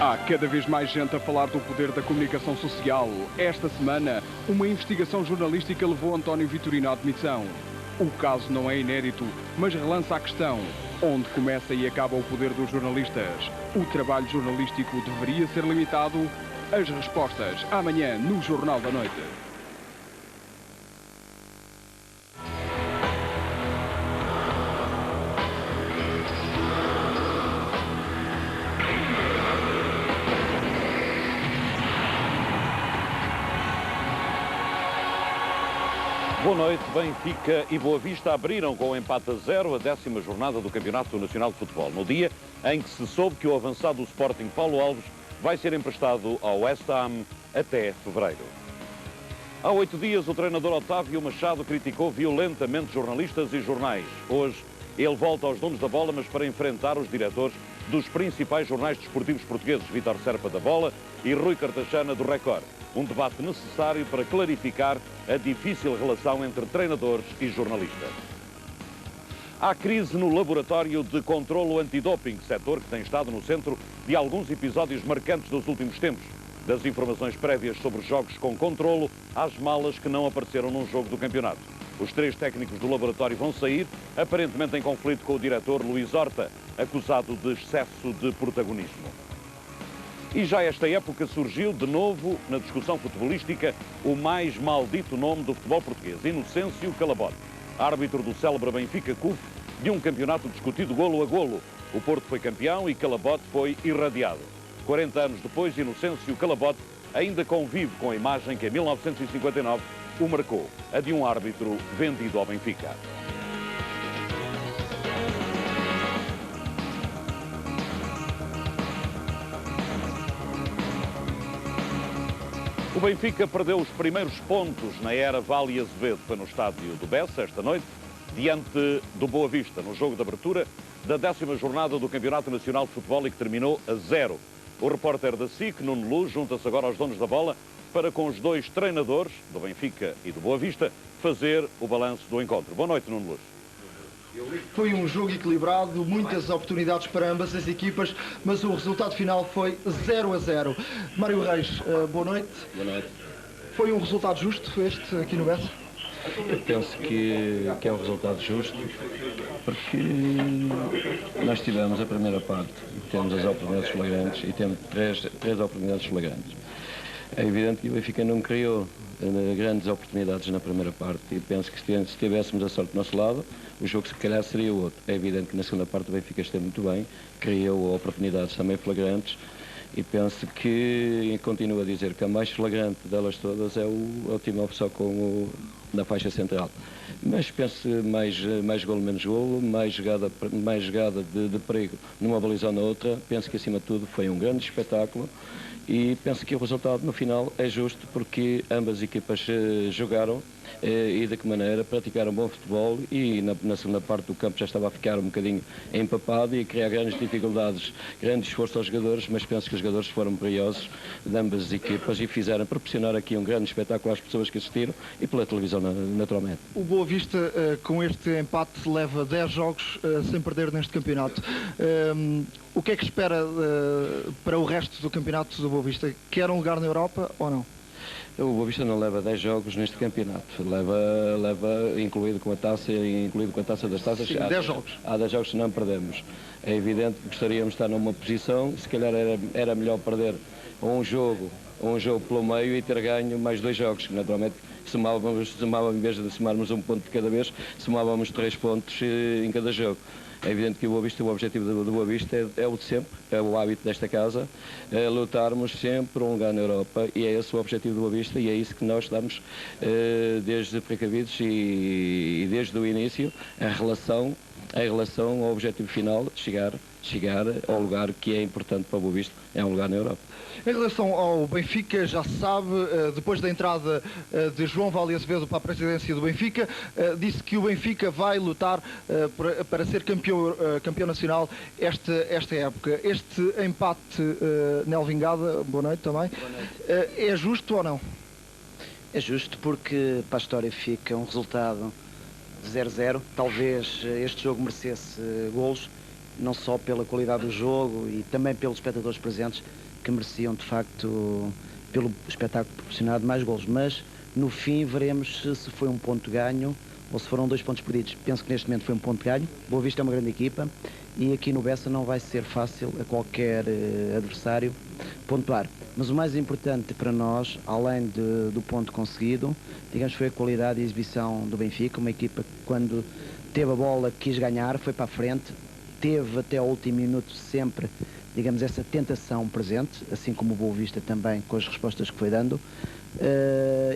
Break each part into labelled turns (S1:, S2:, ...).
S1: Há cada vez mais gente a falar do poder da comunicação social. Esta semana, uma investigação jornalística levou António Vitorino à admissão. O caso não é inédito, mas relança a questão: onde começa e acaba o poder dos jornalistas? O trabalho jornalístico deveria ser limitado? As respostas amanhã no Jornal da Noite.
S2: Boa noite. Benfica e Boa Vista abriram com o empate a 0 a 10ª jornada do Campeonato Nacional de Futebol, no dia em que se soube que o avançado do Sporting, Paulo Alves, vai ser emprestado ao West Ham até fevereiro. Há 8 dias, o treinador Otávio Machado criticou violentamente jornalistas e jornais. Hoje, ele volta aos donos da bola, mas para enfrentar os diretores dos principais jornais desportivos portugueses, Vítor Serpa da Bola e Rui Cartachana do Record. Um debate necessário para clarificar a difícil relação entre treinadores e jornalistas. Há crise no laboratório de controlo antidoping, setor que tem estado no centro de alguns episódios marcantes dos últimos tempos. Das informações prévias sobre jogos com controlo às malas que não apareceram num jogo do campeonato. Os 3 técnicos do laboratório vão sair, aparentemente em conflito com o diretor Luís Horta, acusado de excesso de protagonismo. E já esta época surgiu de novo, na discussão futebolística, o mais maldito nome do futebol português, Inocêncio Calabote, árbitro do célebre Benfica CUF, de um campeonato discutido golo a golo. O Porto foi campeão e Calabote foi irradiado. 40 anos depois, Inocêncio Calabote ainda convive com a imagem que em 1959 o marcou, a de um árbitro vendido ao Benfica. O Benfica perdeu os primeiros pontos na era Vale e Azevedo. Foi no estádio do Bessa esta noite, diante do Boa Vista, no jogo de abertura da 10ª jornada do Campeonato Nacional de Futebol e que terminou a 0. O repórter da SIC, Nuno Luz, junta-se agora aos donos da bola para, com os 2 treinadores, do Benfica e do Boa Vista, fazer o balanço do encontro. Boa noite, Nuno Luz.
S3: Foi um jogo equilibrado, muitas oportunidades para ambas as equipas, mas o resultado final foi 0-0. Mário Reis, boa noite.
S4: Boa noite.
S3: Foi um resultado justo este aqui no Bessa?
S4: Eu penso que é um resultado justo, porque nós tivemos a primeira parte, temos as oportunidades flagrantes e temos três oportunidades flagrantes. É evidente que o Benfica não criou grandes oportunidades na primeira parte e penso que se tivéssemos a sorte do nosso lado, o jogo se calhar seria outro. É evidente que na segunda parte o Benfica esteve muito bem, criou oportunidades também flagrantes e penso que, e continuo a dizer que a mais flagrante delas todas é o time oficial na faixa central. Mas penso mais golo, menos golo, mais jogada de perigo numa baliza ou na outra. Penso que acima de tudo foi um grande espetáculo. E penso que o resultado no final é justo porque ambas as equipas jogaram e de que maneira praticaram bom futebol e na segunda parte do campo já estava a ficar um bocadinho empapado e a criar grandes dificuldades, grande esforço aos jogadores, mas penso que os jogadores foram brilhosos de ambas as equipas e fizeram proporcionar aqui um grande espetáculo às pessoas que assistiram e pela televisão naturalmente.
S3: O Boa Vista com este empate leva 10 jogos sem perder neste campeonato. O que é que espera para o resto do campeonato do Boa Vista? Quer um lugar na Europa ou não?
S4: O Boa Vista não leva 10 jogos neste campeonato, leva incluído com a taça das taças.
S3: Sim, 10 jogos.
S4: Há 10 jogos que não perdemos. É evidente que gostaríamos de estar numa posição, se calhar era melhor perder um jogo pelo meio e ter ganho mais 2 jogos, que naturalmente somávamos, em vez de somarmos um ponto de cada vez, somávamos 3 pontos em cada jogo. É evidente que o objetivo do Boa Vista é o de sempre, é o hábito desta casa, é lutarmos sempre por um lugar na Europa e é esse o objetivo do Boa Vista e é isso que nós estamos desde precavidos e desde o início, em relação ao objetivo final, chegar ao lugar que é importante para o Boa Vista, é um lugar na Europa.
S3: Em relação ao Benfica, já se sabe, depois da entrada de João Vale Azevedo para a presidência do Benfica, disse que o Benfica vai lutar para ser campeão nacional esta época. Este empate, Nel Vingada, boa noite também, boa noite. É justo ou não?
S5: É justo porque para a história fica um resultado de 0-0. Talvez este jogo merecesse golos não só pela qualidade do jogo e também pelos espectadores presentes, que mereciam de facto, pelo espetáculo proporcionado, mais golos. Mas no fim veremos se foi um ponto ganho ou se foram 2 pontos perdidos. Penso que neste momento foi um ponto ganho. Boa Vista é uma grande equipa e aqui no Bessa não vai ser fácil a qualquer adversário pontuar. Mas o mais importante para nós, além do ponto conseguido, digamos, foi a qualidade e a exibição do Benfica, uma equipa que quando teve a bola quis ganhar, foi para a frente, teve até ao último minuto sempre, digamos, essa tentação presente, assim como o Boa Vista também com as respostas que foi dando,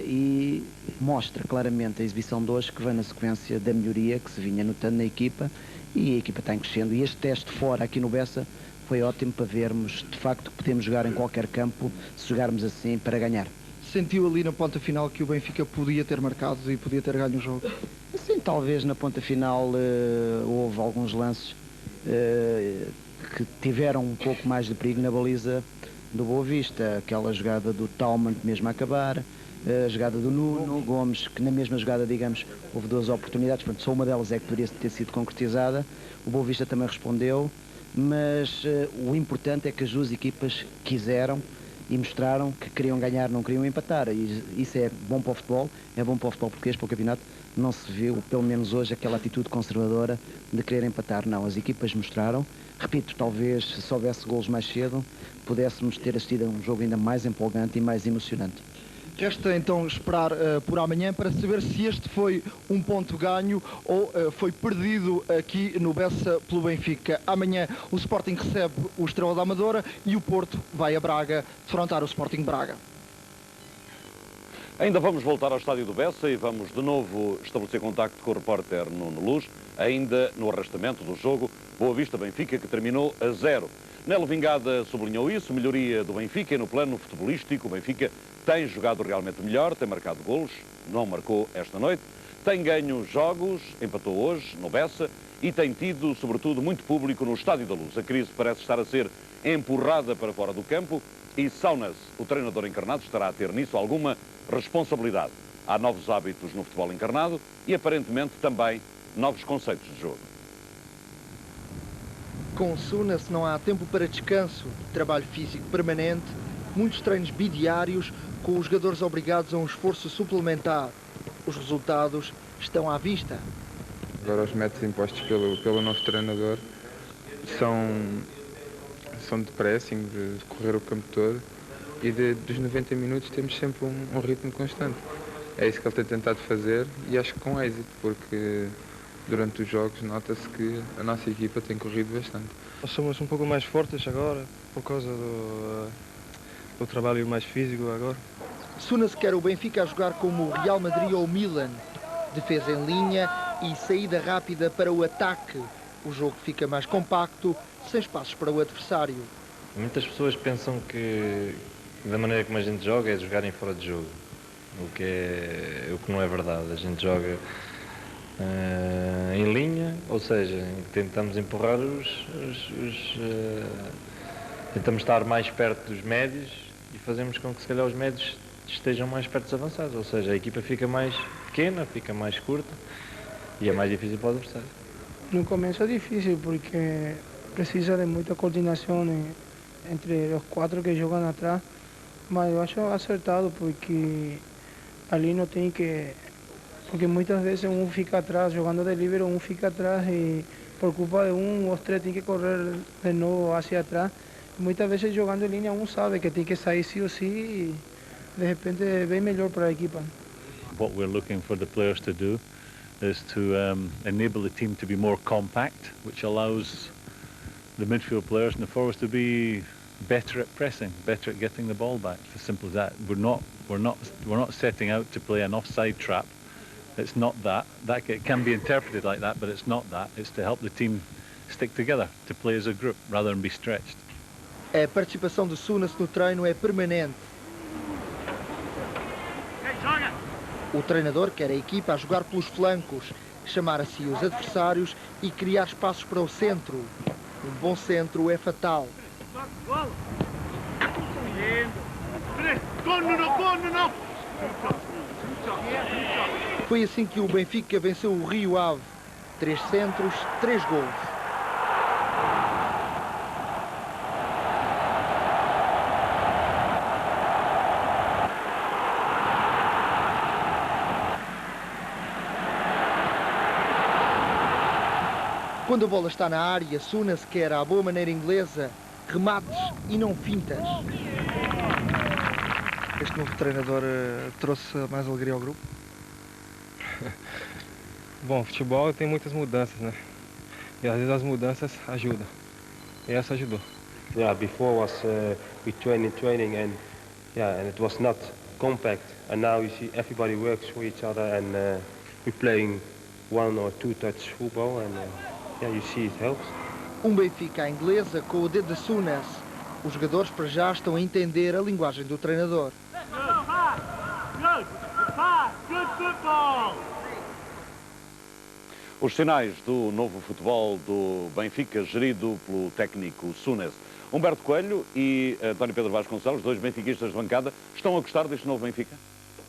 S5: e mostra claramente a exibição de hoje que vem na sequência da melhoria que se vinha notando na equipa, e a equipa está em crescendo, e este teste fora aqui no Bessa foi ótimo para vermos de facto que podemos jogar em qualquer campo se jogarmos assim para ganhar.
S3: Sentiu ali na ponta final que o Benfica podia ter marcado e podia ter ganho o jogo?
S5: Sim, talvez na ponta final houve alguns lances que tiveram um pouco mais de perigo na baliza do Boa Vista, aquela jogada do Tauman mesmo a acabar, a jogada do Nuno Gomes, que na mesma jogada, digamos, houve 2 oportunidades, portanto, só uma delas é que poderia ter sido concretizada. O Boa Vista também respondeu, mas o importante é que as 2 equipas quiseram e mostraram que queriam ganhar, não queriam empatar, e isso é bom para o futebol, é bom para o futebol português, para o campeonato. Não se viu, pelo menos hoje, aquela atitude conservadora de querer empatar, não, as equipas mostraram. Repito, talvez se houvesse golos mais cedo, pudéssemos ter assistido a um jogo ainda mais empolgante e mais emocionante.
S3: Resta então esperar por amanhã para saber se este foi um ponto ganho ou foi perdido aqui no Bessa pelo Benfica. Amanhã o Sporting recebe o Estrela da Amadora e o Porto vai a Braga defrontar o Sporting Braga.
S2: Ainda vamos voltar ao estádio do Bessa e vamos de novo estabelecer contacto com o repórter Nuno Luz, ainda no arrastamento do jogo Boa Vista-Benfica, que terminou a 0. Nelo Vingada sublinhou isso, melhoria do Benfica, e no plano futebolístico o Benfica tem jogado realmente melhor, tem marcado golos, não marcou esta noite, tem ganho jogos, empatou hoje no Bessa e tem tido, sobretudo, muito público no Estádio da Luz. A crise parece estar a ser empurrada para fora do campo e Saunas, o treinador encarnado, estará a ter nisso alguma responsabilidade. Há novos hábitos no futebol encarnado e, aparentemente, também novos conceitos de jogo.
S3: Com Saunas não há tempo para descanso, trabalho físico permanente, muitos treinos bidiários, com os jogadores obrigados a um esforço suplementar. Os resultados estão à vista.
S6: Agora os métodos impostos pelo novo treinador são de pressing, de correr o campo todo, e dos 90 minutos temos sempre um ritmo constante. É isso que ele tem tentado fazer e acho que com êxito, porque durante os jogos nota-se que a nossa equipa tem corrido bastante.
S7: Nós somos um pouco mais fortes agora, por causa do trabalho mais físico agora.
S3: Saunas quer o Benfica a jogar como o Real Madrid ou o Milan. Defesa em linha e saída rápida para o ataque. O jogo fica mais compacto, sem espaços para o adversário.
S7: Muitas pessoas pensam que da maneira como a gente joga é jogarem fora de jogo, o que não é verdade. A gente joga em linha, ou seja, tentamos empurrar tentamos estar mais perto dos médios e fazemos com que se calhar os médios estejam mais perto dos avançados, ou seja, a equipa fica mais pequena, fica mais curta e é mais difícil para o adversário.
S8: No começo é difícil porque precisa de muita coordenação entre os 4 que jogam atrás, mas eu acho acertado porque ali não tem que... Porque muitas vezes um fica atrás, jogando de líbero, um fica atrás e por culpa de os 3 tem que correr de novo hacia atrás. Muitas vezes jogando em linha um sabe que tem que sair sim ou sim e de repente é bem melhor para a equipa.
S9: What we're looking for the players to do is to enable the team to be more compact, which allows the midfield players and the forwards to be better at pressing, better at getting the ball back. It's as simple as that. We're not setting out to play an offside trap. It's not that. It can be interpreted like that, but it's not that. It's to help the team stick together, to play as a group rather than be stretched.
S3: A participação de Saunas no treino é permanente. O treinador quer a equipa a jogar pelos flancos, chamar a si os adversários e criar espaços para o centro. Um bom centro é fatal. Foi assim que o Benfica venceu o Rio Ave. 3 centros, 3 golos. Quando a bola está na área, Sunas quer à boa maneira inglesa remates e não fintas. Este novo treinador trouxe mais alegria ao grupo?
S6: Bom, futebol tem muitas mudanças, né? E às vezes as mudanças ajudam. E essa ajudou.
S10: Yeah, before was we training and it was not compact. And now you see everybody works for each other and we're playing 1 or 2 touch football and you see it helps.
S3: Benfica à inglesa com o dedo de Sunas. Os jogadores para já estão a entender a linguagem do treinador.
S2: Os sinais do novo futebol do Benfica, gerido pelo técnico Sunas. Humberto Coelho e António Pedro Vasconcelos, 2 benfiquistas de bancada, estão a gostar deste novo Benfica?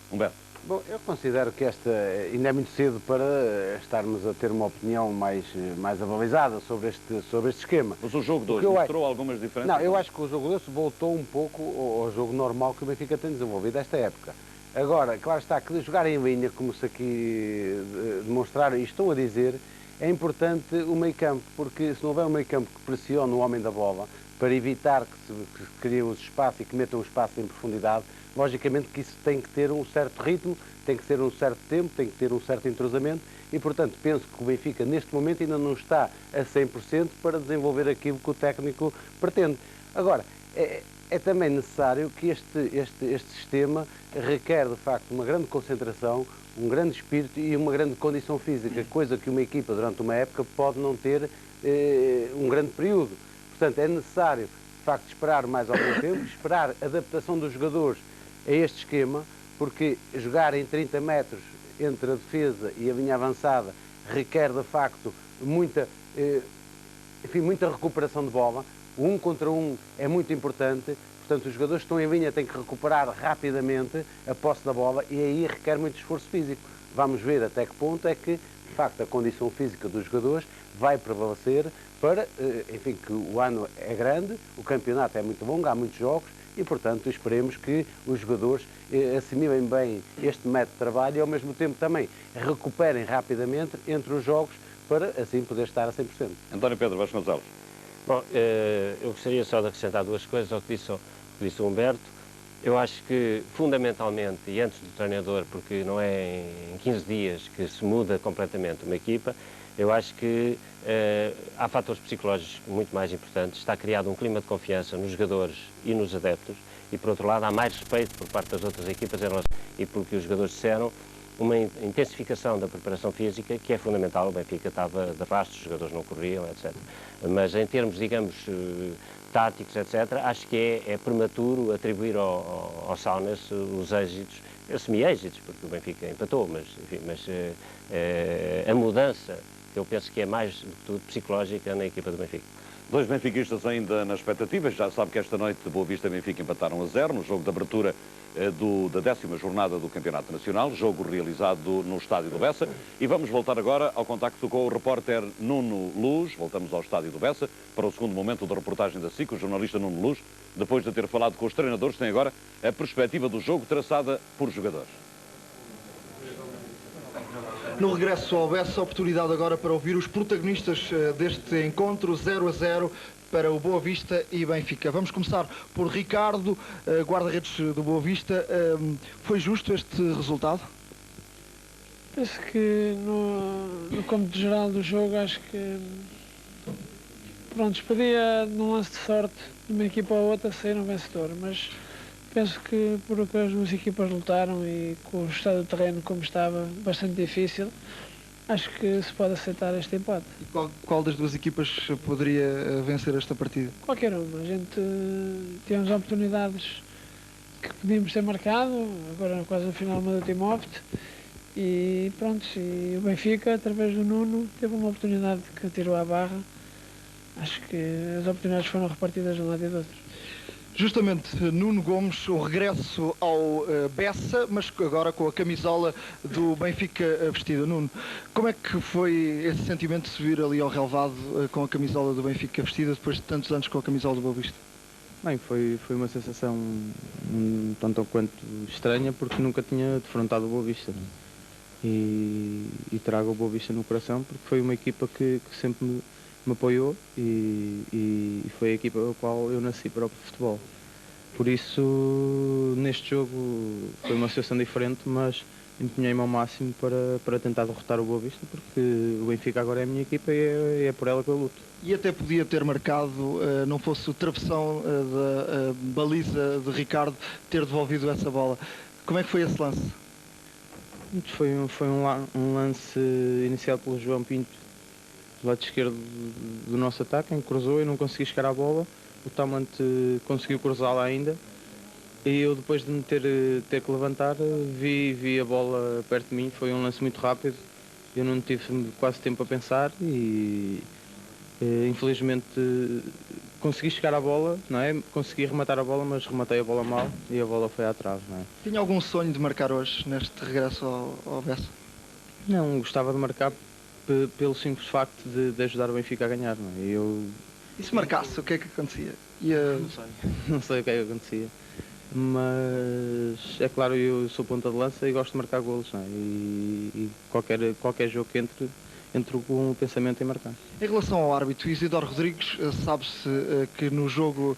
S2: Humberto?
S11: Bom, eu considero que esta ainda é muito cedo para estarmos a ter uma opinião mais avalizada sobre este esquema.
S2: Mas o jogo de hoje mostrou algumas diferenças?
S11: Não, eu acho que o jogo de hoje voltou um pouco ao jogo normal que o Benfica tem desenvolvido esta época. Agora, claro está que jogar em linha, como se aqui demonstraram e estou a dizer, é importante o meio-campo, porque se não houver um meio-campo que pressione o homem da bola para evitar que se criem os espaços e que metam o espaço em profundidade, logicamente que isso tem que ter um certo ritmo, tem que ter um certo tempo, tem que ter um certo entrosamento e, portanto, penso que o Benfica neste momento ainda não está a 100% para desenvolver aquilo que o técnico pretende. Agora, é também necessário que este sistema requer, de facto, uma grande concentração, um grande espírito e uma grande condição física, coisa que uma equipa, durante uma época, pode não ter um grande período. Portanto, é necessário, de facto, esperar mais algum tempo, esperar a adaptação dos jogadores a este esquema, porque jogar em 30 metros entre a defesa e a linha avançada requer, de facto, muita recuperação de bola. O 1 contra 1 é muito importante, portanto, os jogadores que estão em linha têm que recuperar rapidamente a posse da bola e aí requer muito esforço físico. Vamos ver até que ponto é que, de facto, a condição física dos jogadores vai prevalecer para, enfim, que o ano é grande, o campeonato é muito longo, há muitos jogos e, portanto, esperemos que os jogadores assimilem bem este método de trabalho e, ao mesmo tempo, também recuperem rapidamente entre os jogos para, assim, poder estar a 100%.
S2: António Pedro Vasconcelos.
S10: Bom, eu gostaria só de acrescentar 2 coisas ao que disse o Humberto. Eu acho que, fundamentalmente, e antes do treinador, porque não é em 15 dias que se muda completamente uma equipa, eu acho que há fatores psicológicos muito mais importantes. Está criado um clima de confiança nos jogadores e nos adeptos e, por outro lado, há mais respeito por parte das outras equipas em relação, e pelo que os jogadores disseram, uma intensificação da preparação física que é fundamental. O Benfica estava de rastros, os jogadores não corriam, etc. Mas em termos, digamos, táticos, etc., acho que é prematuro atribuir ao Saunas os êxitos, semi-êxitos, porque o Benfica empatou, mas a mudança, que eu penso que é mais do que tudo psicológica na equipa do Benfica.
S2: 2 benfiquistas ainda nas expectativas. Já sabe que esta noite Boa Vista e Benfica empataram a 0 no jogo de abertura da 10ª jornada do Campeonato Nacional, jogo realizado no Estádio do Bessa. E vamos voltar agora ao contacto com o repórter Nuno Luz. Voltamos ao Estádio do Bessa para o segundo momento da reportagem da SIC. O jornalista Nuno Luz, depois de ter falado com os treinadores, tem agora a perspectiva do jogo traçada por jogadores.
S3: No regresso ao Bessa, oportunidade agora para ouvir os protagonistas deste encontro 0-0 para o Boa Vista e Benfica. Vamos começar por Ricardo, guarda-redes do Boa Vista. Foi justo este resultado?
S8: Penso que no cômputo geral do jogo, acho que pronto, podia num lance de sorte de uma equipa ou outra sair um vencedor, mas penso que por o que as duas equipas lutaram e com o estado do terreno como estava bastante difícil, acho que se pode aceitar este empate.
S3: E qual das duas equipas poderia vencer esta partida?
S8: Qualquer uma. A gente tivemos oportunidades que podíamos ter marcado, agora quase no final do Timóteo, e pronto, e o Benfica, através do Nuno, teve uma oportunidade que tirou à barra. Acho que as oportunidades foram repartidas de um lado e do outro.
S3: Justamente, Nuno Gomes, o regresso ao Bessa, mas agora com a camisola do Benfica vestida. Nuno, como é que foi esse sentimento de subir ali ao relevado com a camisola do Benfica vestida, depois de tantos anos com a camisola do Boa Vista?
S12: Bem, foi uma sensação tanto ou quanto estranha, porque nunca tinha defrontado o Boa Vista. e trago o Boa Vista no coração, porque foi uma equipa que sempre me apoiou e foi a equipa a qual eu nasci para o futebol. Por isso, neste jogo foi uma situação diferente, mas empenhei-me ao máximo para tentar derrotar o Boa Vista, porque o Benfica agora é a minha equipa e é por ela que eu luto.
S3: E até podia ter marcado, não fosse o travessão da baliza de Ricardo, ter devolvido essa bola. Como é que foi esse lance?
S12: Foi um lance iniciado pelo João Pinto, do lado esquerdo do nosso ataque, em que cruzou e não consegui chegar à bola. O Tamante conseguiu cruzá-la ainda e eu, depois de me ter que levantar, vi a bola perto de mim. Foi um lance muito rápido, eu não tive quase tempo a pensar e infelizmente consegui chegar à bola, não é? Consegui rematar a bola, mas rematei a bola mal e a bola foi à trave, não é?
S3: Tinha algum sonho de marcar hoje, neste regresso ao Bessa?
S12: Não, gostava de marcar pelo simples facto de ajudar o Benfica a ganhar, não é?
S3: E se marcasse, o que é que acontecia?
S12: Não sei o que é que acontecia, mas é claro, eu sou ponta de lança e gosto de marcar golos, não é? E qualquer jogo que entro com o pensamento em marcar.
S3: Em relação ao árbitro Isidoro Rodrigues, sabe-se que no jogo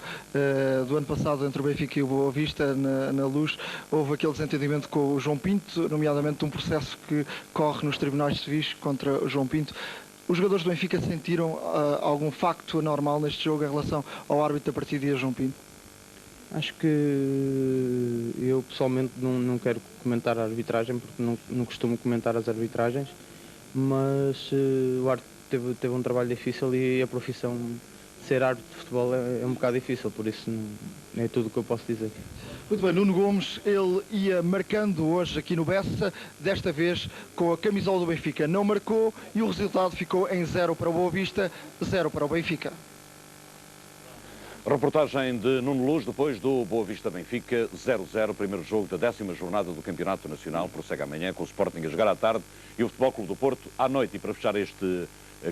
S3: do ano passado entre o Benfica e o Boa Vista, na Luz, houve aquele desentendimento com o João Pinto, nomeadamente um processo que corre nos tribunais civis contra o João Pinto. Os jogadores do Benfica sentiram algum facto anormal neste jogo em relação ao árbitro da partida e a João Pinto?
S12: Acho que eu pessoalmente não quero comentar a arbitragem, porque não costumo comentar as arbitragens, mas o árbitro teve um trabalho difícil e a profissão de ser árbitro de futebol é um bocado difícil, por isso não é tudo o que eu posso dizer.
S3: Muito bem, Nuno Gomes, ele ia marcando hoje aqui no Bessa, desta vez com a camisola do Benfica. Não marcou e o resultado ficou em 0 para o Boa Vista, 0 para o Benfica.
S2: Reportagem de Nuno Luz depois do Boa Vista Benfica 0-0, primeiro jogo da 10ª jornada do Campeonato Nacional. Prossegue amanhã com o Sporting a jogar à tarde e o Futebol Clube do Porto à noite. E para fechar este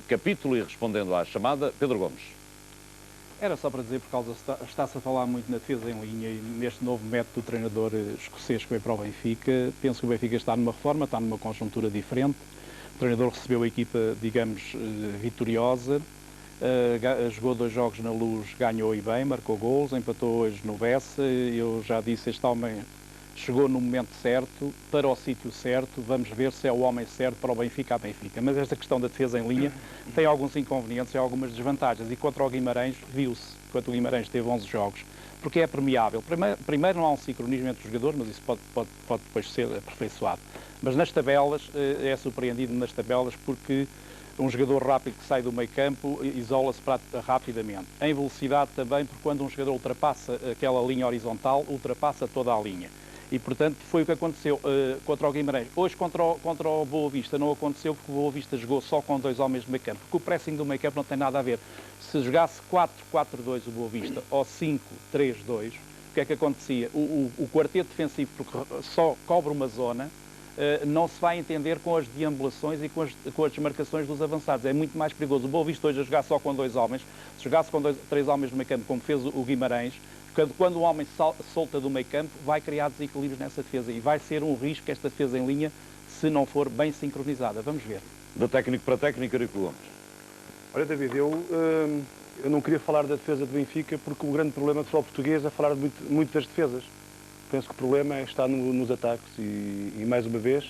S2: capítulo e respondendo à chamada, Pedro Gomes.
S13: Era só para dizer, por causa está-se a falar muito na defesa em linha e neste novo método do treinador escocês que veio para o Benfica. Penso que o Benfica está numa reforma, está numa conjuntura diferente. O treinador recebeu a equipa, digamos, vitoriosa. Jogou 2 jogos na Luz, ganhou e bem, marcou golos, empatou hoje no Bessa. Eu já disse, este homem chegou no momento certo, para o sítio certo. Vamos ver se é o homem certo para o Benfica. Mas esta questão da defesa em linha tem alguns inconvenientes e algumas desvantagens. E contra o Guimarães viu-se, enquanto o Guimarães teve 11 jogos, porque é permeável. Primeiro não há um sincronismo entre os jogadores, mas isso pode depois ser aperfeiçoado. Mas nas tabelas, é surpreendido nas tabelas porque um jogador rápido que sai do meio campo isola-se rapidamente. Em velocidade também, porque quando um jogador ultrapassa aquela linha horizontal, ultrapassa toda a linha. E, portanto, foi o que aconteceu contra o Guimarães. Hoje, contra o Boa Vista, não aconteceu porque o Boa Vista jogou só com 2 homens do meio campo. Porque o pressing do meio campo não tem nada a ver. Se jogasse 4-4-2 o Boa Vista ou 5-3-2, o que é que acontecia? O quarteto defensivo, porque só cobre uma zona, não se vai entender com as deambulações e com as desmarcações dos avançados. É muito mais perigoso. O Boa Vista hoje a jogar só com 2 homens, se jogasse com 3 homens no meio campo, como fez o Guimarães, quando o homem solta do meio campo, vai criar desequilíbrios nessa defesa e vai ser um risco esta defesa em linha se não for bem sincronizada. Vamos ver.
S2: De técnico para técnico, Eurico Gomes.
S14: Olha, David, eu não queria falar da defesa do Benfica porque o grande problema do futebol português é falar muito das defesas. Penso que o problema está nos ataques e mais uma vez,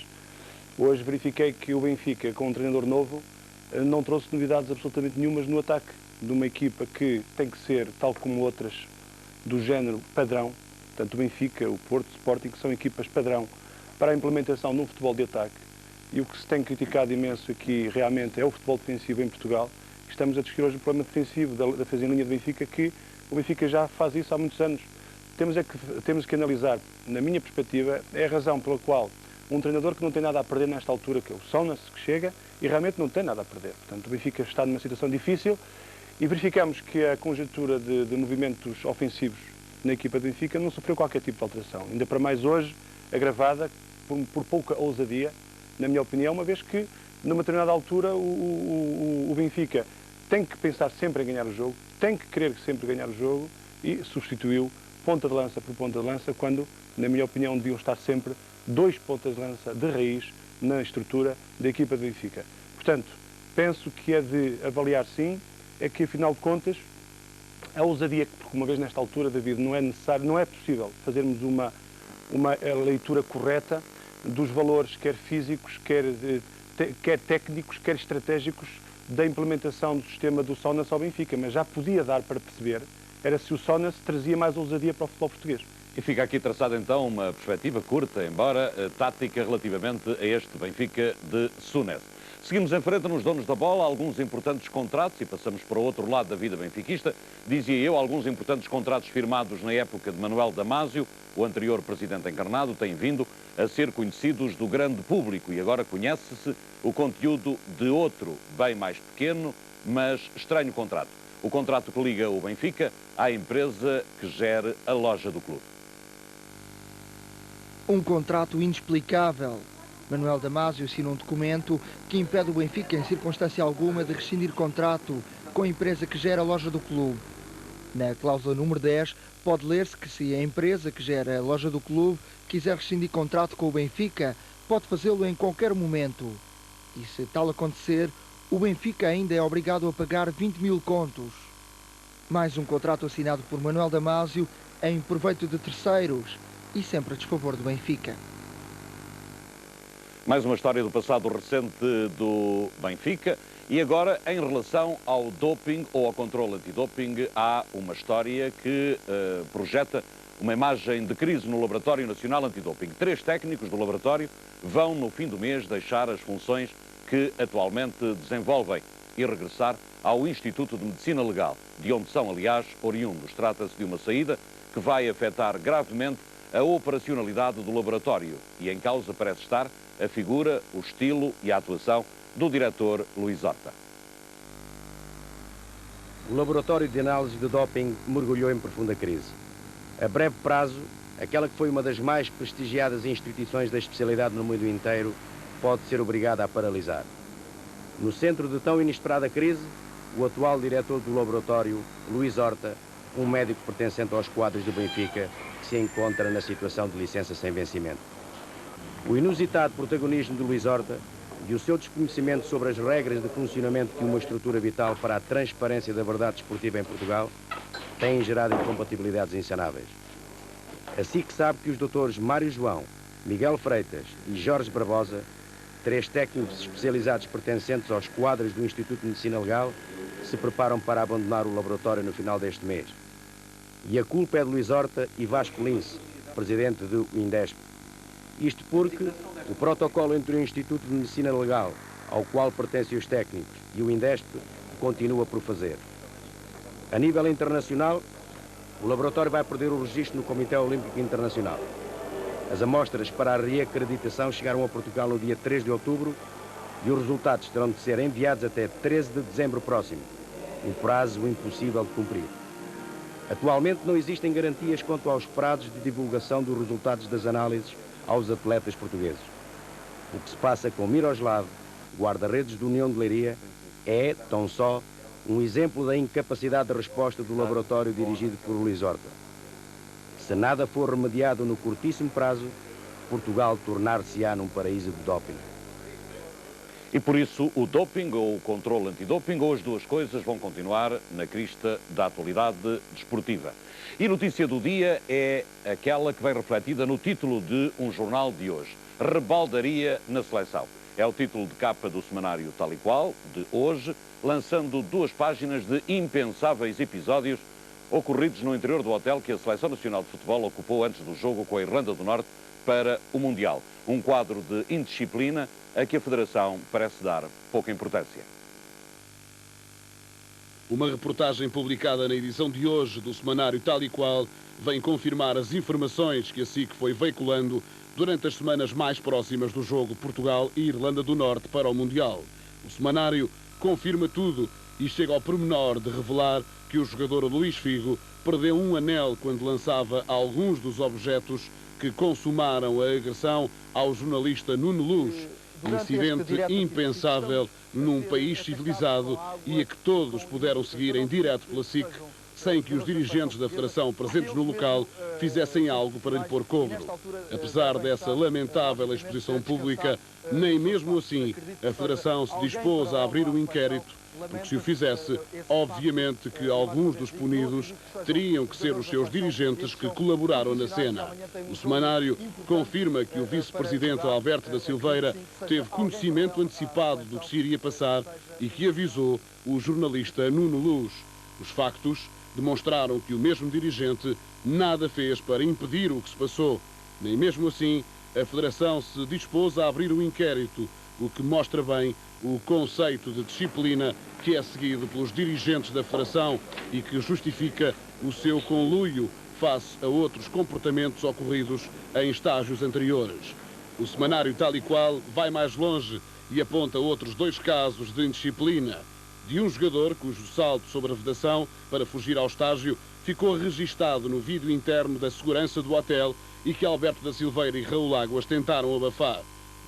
S14: hoje verifiquei que o Benfica, com um treinador novo, não trouxe novidades absolutamente nenhumas no ataque de uma equipa que tem que ser, tal como outras, do género padrão. Portanto, o Benfica, o Porto, o Sporting, que são equipas padrão para a implementação no futebol de ataque. E o que se tem criticado imenso aqui realmente é o futebol defensivo em Portugal. Estamos a discutir hoje o problema defensivo da defesa em linha do Benfica, que o Benfica já faz isso há muitos anos. Temos que analisar, na minha perspectiva, é a razão pela qual um treinador que não tem nada a perder nesta altura, que é o Sonas, que chega, e realmente não tem nada a perder. Portanto, o Benfica está numa situação difícil e verificamos que a conjuntura de movimentos ofensivos na equipa do Benfica não sofreu qualquer tipo de alteração. Ainda para mais hoje, agravada por pouca ousadia, na minha opinião, uma vez que, numa determinada altura, o Benfica tem que pensar sempre em ganhar o jogo, tem que querer sempre ganhar o jogo e substituiu ponta de lança por ponta de lança, quando, na minha opinião, deviam estar sempre 2 pontas de lança de raiz na estrutura da equipa do Benfica. Portanto, penso que é de avaliar sim, é que afinal de contas, a ousadia, porque uma vez nesta altura, David, não é necessário, não é possível fazermos uma leitura correta dos valores, quer físicos, quer técnicos, quer estratégicos, da implementação do sistema do Sonas ao Benfica, mas já podia dar para perceber, era se o Sonas trazia mais ousadia para o futebol português.
S2: E fica aqui traçada então uma perspectiva curta, embora tática, relativamente a este Benfica de Souness. Seguimos em frente nos donos da bola, alguns importantes contratos, e passamos para o outro lado da vida benfiquista. Dizia eu, alguns importantes contratos firmados na época de Manuel Damasio, o anterior presidente encarnado, têm vindo a ser conhecidos do grande público e agora conhece-se o conteúdo de outro, bem mais pequeno, mas estranho contrato. O contrato que liga o Benfica à empresa que gera a loja do clube.
S3: Um contrato inexplicável. Manuel Damasio assina um documento que impede o Benfica, em circunstância alguma, de rescindir contrato com a empresa que gera a loja do clube. Na cláusula número 10, pode ler-se que se a empresa que gera a loja do clube quiser rescindir contrato com o Benfica, pode fazê-lo em qualquer momento. E se tal acontecer, o Benfica ainda é obrigado a pagar 20 mil contos. Mais um contrato assinado por Manuel Damasio em proveito de terceiros e sempre a desfavor do Benfica.
S2: Mais uma história do passado recente do Benfica. E agora, em relação ao doping ou ao controle antidoping, há uma história que projeta uma imagem de crise no Laboratório Nacional Antidoping. 3 técnicos do laboratório vão, no fim do mês, deixar as funções que atualmente desenvolvem e regressar ao Instituto de Medicina Legal, de onde são, aliás, oriundos. Trata-se de uma saída que vai afetar gravemente a operacionalidade do laboratório e em causa parece estar a figura, o estilo e a atuação do diretor Luís Horta.
S15: O laboratório de análise de doping mergulhou em profunda crise. A breve prazo, aquela que foi uma das mais prestigiadas instituições da especialidade no mundo inteiro pode ser obrigada a paralisar. No centro de tão inesperada crise, o atual diretor do laboratório, Luís Horta, um médico pertencente aos quadros do Benfica, que se encontra na situação de licença sem vencimento. O inusitado protagonismo de Luís Horta e o seu desconhecimento sobre as regras de funcionamento de uma estrutura vital para a transparência da verdade desportiva em Portugal têm gerado incompatibilidades insanáveis. Assim que sabe que os doutores Mário João, Miguel Freitas e Jorge Barbosa, 3 técnicos especializados pertencentes aos quadros do Instituto de Medicina Legal, se preparam para abandonar o laboratório no final deste mês. E a culpa é de Luís Horta e Vasco Lince, presidente do INDESP. Isto porque o protocolo entre o Instituto de Medicina Legal, ao qual pertencem os técnicos, e o INDESP, continua por fazer. A nível internacional, o laboratório vai perder o registro no Comitê Olímpico Internacional. As amostras para a reacreditação chegaram a Portugal no dia 3 de outubro e os resultados terão de ser enviados até 13 de dezembro próximo, um prazo impossível de cumprir. Atualmente não existem garantias quanto aos prazos de divulgação dos resultados das análises aos atletas portugueses. O que se passa com Miroslav, guarda-redes do União de Leiria, é, tão só, um exemplo da incapacidade de resposta do laboratório dirigido por Luís Horta. Se nada for remediado no curtíssimo prazo, Portugal tornar-se-á num paraíso de doping.
S2: E por isso o doping ou o controle antidoping ou as duas coisas vão continuar na crista da atualidade desportiva. E notícia do dia é aquela que vem refletida no título de um jornal de hoje. Rebaldaria na seleção. É o título de capa do semanário Tal e Qual, de hoje, lançando 2 páginas de impensáveis episódios ocorridos no interior do hotel que a Seleção Nacional de Futebol ocupou antes do jogo com a Irlanda do Norte para o Mundial. Um quadro de indisciplina a que a Federação parece dar pouca importância.
S16: Uma reportagem publicada na edição de hoje do semanário Tal e Qual vem confirmar as informações que a SIC foi veiculando durante as semanas mais próximas do jogo Portugal e Irlanda do Norte para o Mundial. O semanário confirma tudo e chega ao pormenor de revelar que o jogador Luís Figo perdeu um anel quando lançava alguns dos objetos que consumaram a agressão ao jornalista Nuno Luz. Um incidente impensável num país civilizado e a que todos puderam seguir em direto pela SIC sem que os dirigentes da Federação presentes no local fizessem algo para lhe pôr cobro. Apesar dessa lamentável exposição pública, nem mesmo assim a Federação se dispôs a abrir um inquérito, porque se o fizesse, obviamente que alguns dos punidos teriam que ser os seus dirigentes que colaboraram na cena. O semanário confirma que o vice-presidente Alberto da Silveira teve conhecimento antecipado do que se iria passar e que avisou o jornalista Nuno Luz. Os factos demonstraram que o mesmo dirigente nada fez para impedir o que se passou. Nem mesmo assim a Federação se dispôs a abrir um inquérito, o que mostra bem o conceito de disciplina que é seguido pelos dirigentes da Federação e que justifica o seu conluio face a outros comportamentos ocorridos em estágios anteriores. O semanário Tal e Qual vai mais longe e aponta outros 2 casos de indisciplina. De um jogador cujo salto sobre a vedação para fugir ao estágio ficou registado no vídeo interno da segurança do hotel e que Alberto da Silveira e Raul Águas tentaram abafar.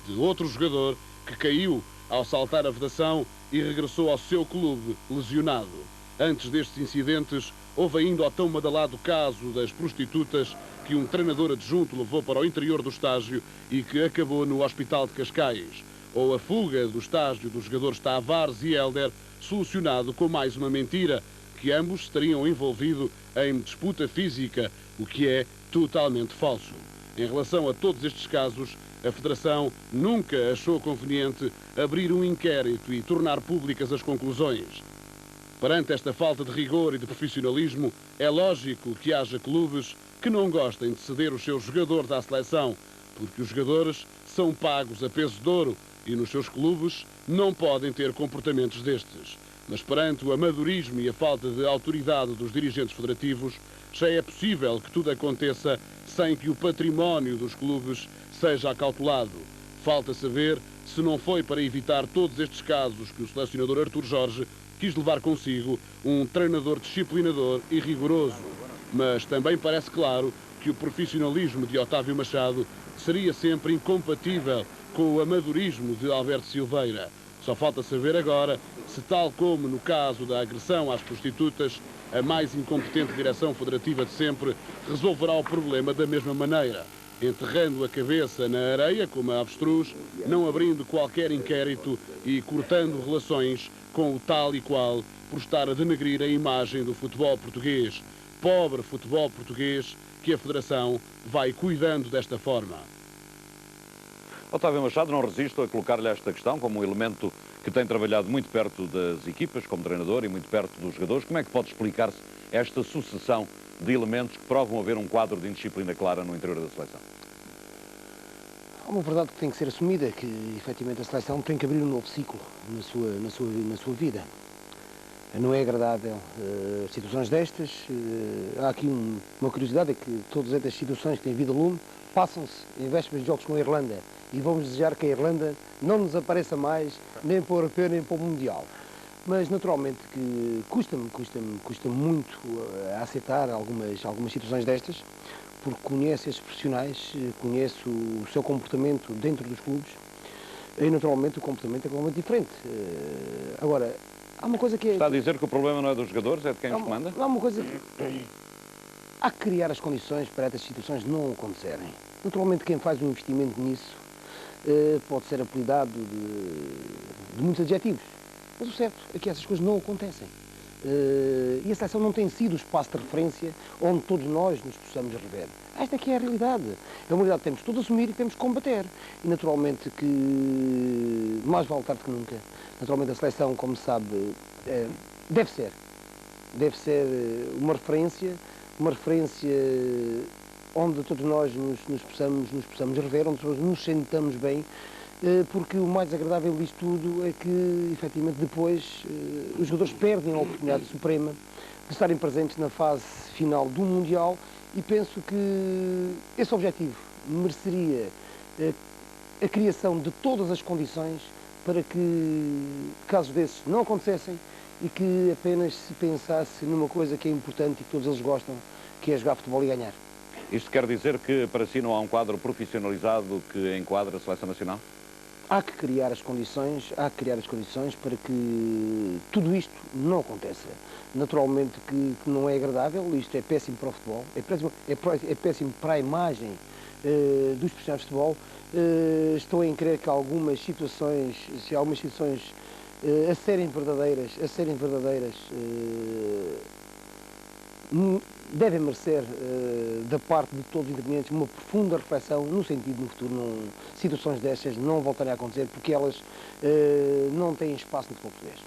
S16: De outro jogador que caiu ao saltar a vedação e regressou ao seu clube lesionado. Antes destes incidentes, houve ainda o tão badalado caso das prostitutas que um treinador adjunto levou para o interior do estágio e que acabou no Hospital de Cascais. Ou a fuga do estágio dos jogadores Tavares e Hélder, solucionado com mais uma mentira, que ambos se teriam envolvido em disputa física, o que é totalmente falso. Em relação a todos estes casos, a Federação nunca achou conveniente abrir um inquérito e tornar públicas as conclusões. Perante esta falta de rigor e de profissionalismo, é lógico que haja clubes que não gostem de ceder os seus jogadores à seleção, porque os jogadores são pagos a peso de ouro e nos seus clubes não podem ter comportamentos destes. Mas perante o amadorismo e a falta de autoridade dos dirigentes federativos, já é possível que tudo aconteça sem que o património dos clubes seja acautelado. Falta saber se não foi para evitar todos estes casos que o selecionador Artur Jorge quis levar consigo um treinador disciplinador e rigoroso. Mas também parece claro que o profissionalismo de Otávio Machado seria sempre incompatível com o amadorismo de Alberto Silveira. Só falta saber agora se, tal como no caso da agressão às prostitutas, a mais incompetente direção federativa de sempre resolverá o problema da mesma maneira, enterrando a cabeça na areia como a avestruz, não abrindo qualquer inquérito e cortando relações com o Tal e Qual por estar a denegrir a imagem do futebol português. Pobre futebol português que a Federação vai cuidando desta forma.
S2: Otávio Machado, não resisto a colocar-lhe esta questão como um elemento que tem trabalhado muito perto das equipas, como treinador, e muito perto dos jogadores. Como é que pode explicar-se esta sucessão de elementos que provam haver um quadro de indisciplina clara no interior da seleção?
S17: Há uma verdade que tem que ser assumida, que efetivamente a seleção tem que abrir um novo ciclo na sua vida. Não é agradável situações destas. Há aqui uma curiosidade, é que todas estas situações que têm vindo a lume passam-se em vésperas de jogos com a Irlanda e vamos desejar que a Irlanda não nos apareça mais, nem para o europeu, nem para o mundial. Mas naturalmente que custa muito a aceitar algumas situações destas, porque conhece estes profissionais, conhece o seu comportamento dentro dos clubes e naturalmente o comportamento é completamente diferente. Agora, há uma coisa que é...
S2: Está a dizer que o problema não é dos jogadores, é de quem os comanda?
S17: Há uma coisa que... Há que criar as condições para estas situações não acontecerem. Naturalmente quem faz um investimento nisso pode ser apelidado de muitos adjetivos. Mas o certo é que essas coisas não acontecem. E a seleção não tem sido o espaço de referência onde todos nós nos possamos rever. Esta aqui é a realidade. É uma realidade que temos todos a assumir e que temos que combater. E naturalmente que, mais vale tarde que nunca, naturalmente a seleção, como se sabe, deve ser uma referência onde todos nós nos possamos rever, onde todos nos sentamos bem, porque o mais agradável disto tudo é que, efetivamente, depois os jogadores perdem a oportunidade suprema de estarem presentes na fase final do Mundial e penso que esse objetivo mereceria a criação de todas as condições para que casos desses não acontecessem e que apenas se pensasse numa coisa que é importante e que todos eles gostam, que é jogar futebol e ganhar.
S2: Isto quer dizer que para si não há um quadro profissionalizado que enquadra a Seleção Nacional?
S17: há que criar as condições para que tudo isto não aconteça. Naturalmente que não é agradável, isto é péssimo para o futebol, é péssimo para a imagem dos profissionais de futebol. Estou em crer que algumas situações, a serem verdadeiras, devem merecer, da parte de todos os intervenientes, uma profunda reflexão, no sentido, no futuro, situações destas não voltarem a acontecer, porque elas não têm espaço no futebol português.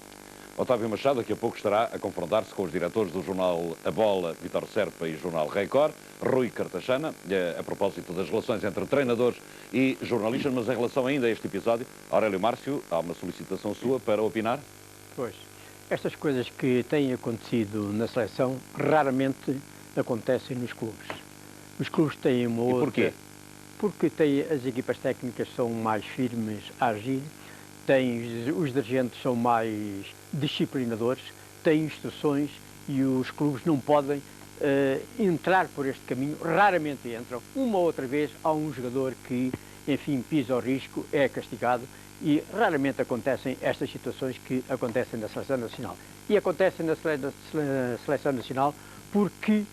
S2: Otávio Machado daqui a pouco estará a confrontar-se com os diretores do jornal A Bola, Vítor Serpa, e jornal Record, Rui Cartachana, a propósito das relações entre treinadores e jornalistas, mas em relação ainda a este episódio, Aurélio Márcio, há uma solicitação sua para opinar?
S18: Pois, estas coisas que têm acontecido na seleção raramente acontecem nos clubes. Os clubes têm uma outra...
S2: E porquê?
S18: Porque as equipas técnicas são mais firmes a agir, os dirigentes são mais disciplinadores, têm instruções e os clubes não podem entrar por este caminho, raramente entram. Uma ou outra vez há um jogador que, enfim, pisa o risco, é castigado e raramente acontecem estas situações que acontecem na Seleção Nacional. E acontecem na Seleção Nacional porque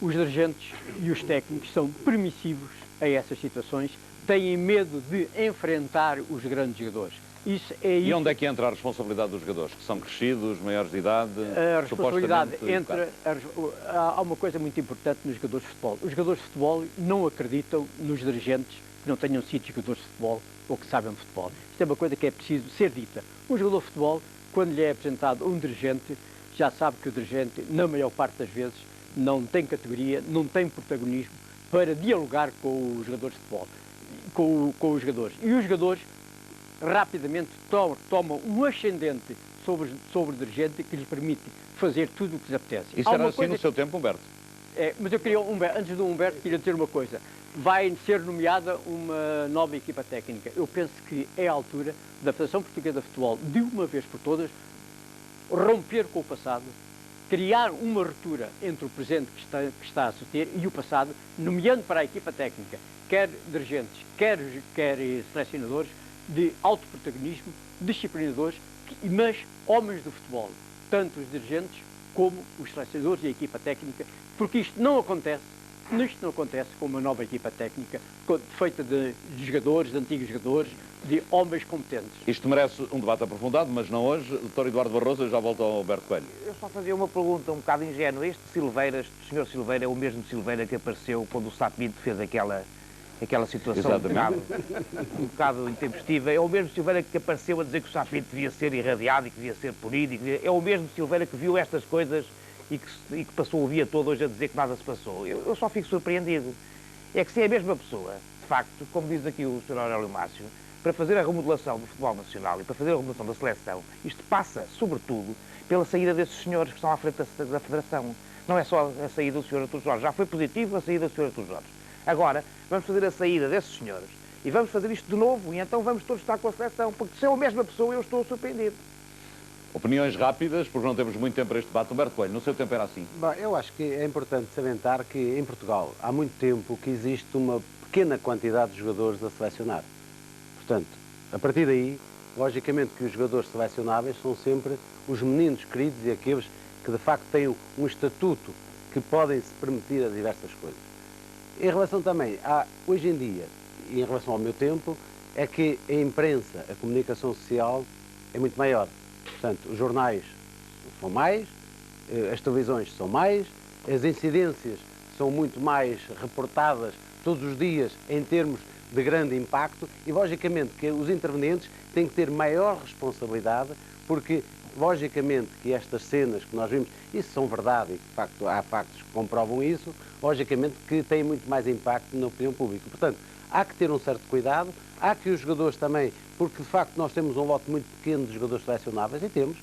S18: os dirigentes e os técnicos são permissivos a essas situações, têm medo de enfrentar os grandes jogadores.
S2: E onde é que entra a responsabilidade dos jogadores? Que são crescidos, maiores de idade?
S18: A responsabilidade entra... Há uma coisa muito importante nos jogadores de futebol. Os jogadores de futebol não acreditam nos dirigentes que não tenham sido jogadores de futebol ou que sabem de futebol. Isto é uma coisa que é preciso ser dita. Um jogador de futebol, quando lhe é apresentado um dirigente, já sabe que o dirigente, na maior parte das vezes, não tem categoria, não tem protagonismo para dialogar com os jogadores de futebol, com os jogadores. E os jogadores rapidamente tomam um ascendente sobre o dirigente que lhes permite fazer tudo o que lhes apetece.
S2: Isso era assim no seu tempo, Humberto?
S18: Mas eu queria, antes do Humberto, queria dizer uma coisa. Vai ser nomeada uma nova equipa técnica. Eu penso que é a altura da Federação Portuguesa de Futebol, de uma vez por todas, romper com o passado, criar uma ruptura entre o presente que está a suceder e o passado, nomeando para a equipa técnica, quer dirigentes, quer selecionadores, de alto protagonismo, disciplinadores, mas homens do futebol, tanto os dirigentes como os selecionadores e a equipa técnica, porque isto não acontece com uma nova equipa técnica, feita de jogadores, de antigos jogadores, de homens competentes.
S2: Isto merece um debate aprofundado, mas não hoje. Dr. Eduardo Barroso, já volto ao Alberto Coelho.
S19: Eu só fazia uma pergunta um bocado ingênua. Este Silveira, este Sr. Silveira, é o mesmo Silveira que apareceu quando o Sapinto fez aquela situação um bocado intempestiva. É o mesmo Silveira que apareceu a dizer que o Sapinto devia ser irradiado e que devia ser punido. É o mesmo Silveira que viu estas coisas e que passou o dia todo hoje a dizer que nada se passou. Eu só fico surpreendido. É que se é a mesma pessoa, de facto, como diz aqui o Sr. Aurélio Márcio, para fazer a remodelação do futebol nacional e para fazer a remodelação da seleção, isto passa, sobretudo, pela saída desses senhores que estão à frente da Federação. Não é só a saída do Sr. Artur Jorge. Já foi positivo a saída do Sr. Artur Jorge. Agora, vamos fazer a saída desses senhores e vamos fazer isto de novo e então vamos todos estar com a seleção, porque se é a mesma pessoa eu estou surpreendido.
S2: Opiniões rápidas, porque não temos muito tempo para este debate. Humberto Coelho, no seu tempo era assim?
S11: Bom, eu acho que é importante salientar que em Portugal há muito tempo que existe uma pequena quantidade de jogadores a selecionar. Portanto, a partir daí, logicamente que os jogadores selecionáveis são sempre os meninos queridos e aqueles que de facto têm um estatuto que podem se permitir a diversas coisas. Em relação também hoje em dia, e em relação ao meu tempo, é que a imprensa, a comunicação social é muito maior. Portanto, os jornais são mais, as televisões são mais, as incidências são muito mais reportadas todos os dias em termos de grande impacto e, logicamente, que os intervenientes têm que ter maior responsabilidade porque, logicamente, que estas cenas que nós vimos, isso são verdade e, de facto, há factos que comprovam isso, logicamente que têm muito mais impacto na opinião pública. Portanto, há que ter um certo cuidado, há que os jogadores também, porque, de facto, nós temos um lote muito pequeno de jogadores selecionáveis e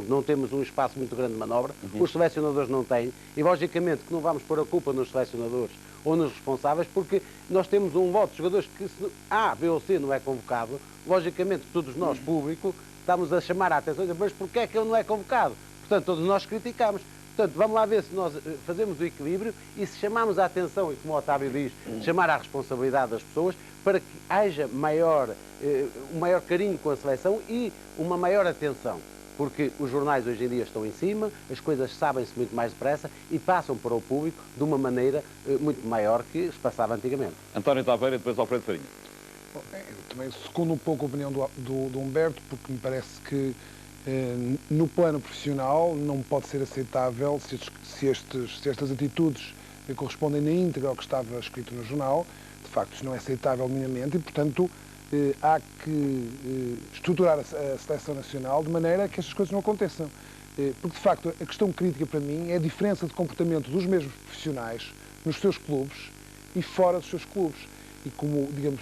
S11: não temos um espaço muito grande de manobra, os selecionadores não têm e, logicamente, que não vamos pôr a culpa nos selecionadores ou nos responsáveis, porque nós temos um lote de jogadores que, se A, B ou C não é convocado, logicamente todos nós, público, estamos a chamar a atenção, mas porquê é que ele não é convocado? Portanto, todos nós criticamos. Portanto, vamos lá ver se nós fazemos o equilíbrio e se chamamos a atenção, e como o Otávio diz, chamar à responsabilidade das pessoas para que haja um maior carinho com a seleção e uma maior atenção. Porque os jornais hoje em dia estão em cima, as coisas sabem-se muito mais depressa e passam para o público de uma maneira muito maior que se passava antigamente.
S2: António Taveira e depois Alfredo Farinha.
S20: Bom, eu também segundo um pouco a opinião do Humberto, porque me parece que no plano profissional não pode ser aceitável se estas atitudes correspondem na íntegra ao que estava escrito no jornal. De facto, isso não é aceitável minimamente e, portanto, há que estruturar a seleção nacional de maneira que estas coisas não aconteçam. Porque, de facto, a questão crítica para mim é a diferença de comportamento dos mesmos profissionais nos seus clubes e fora dos seus clubes. E como, digamos,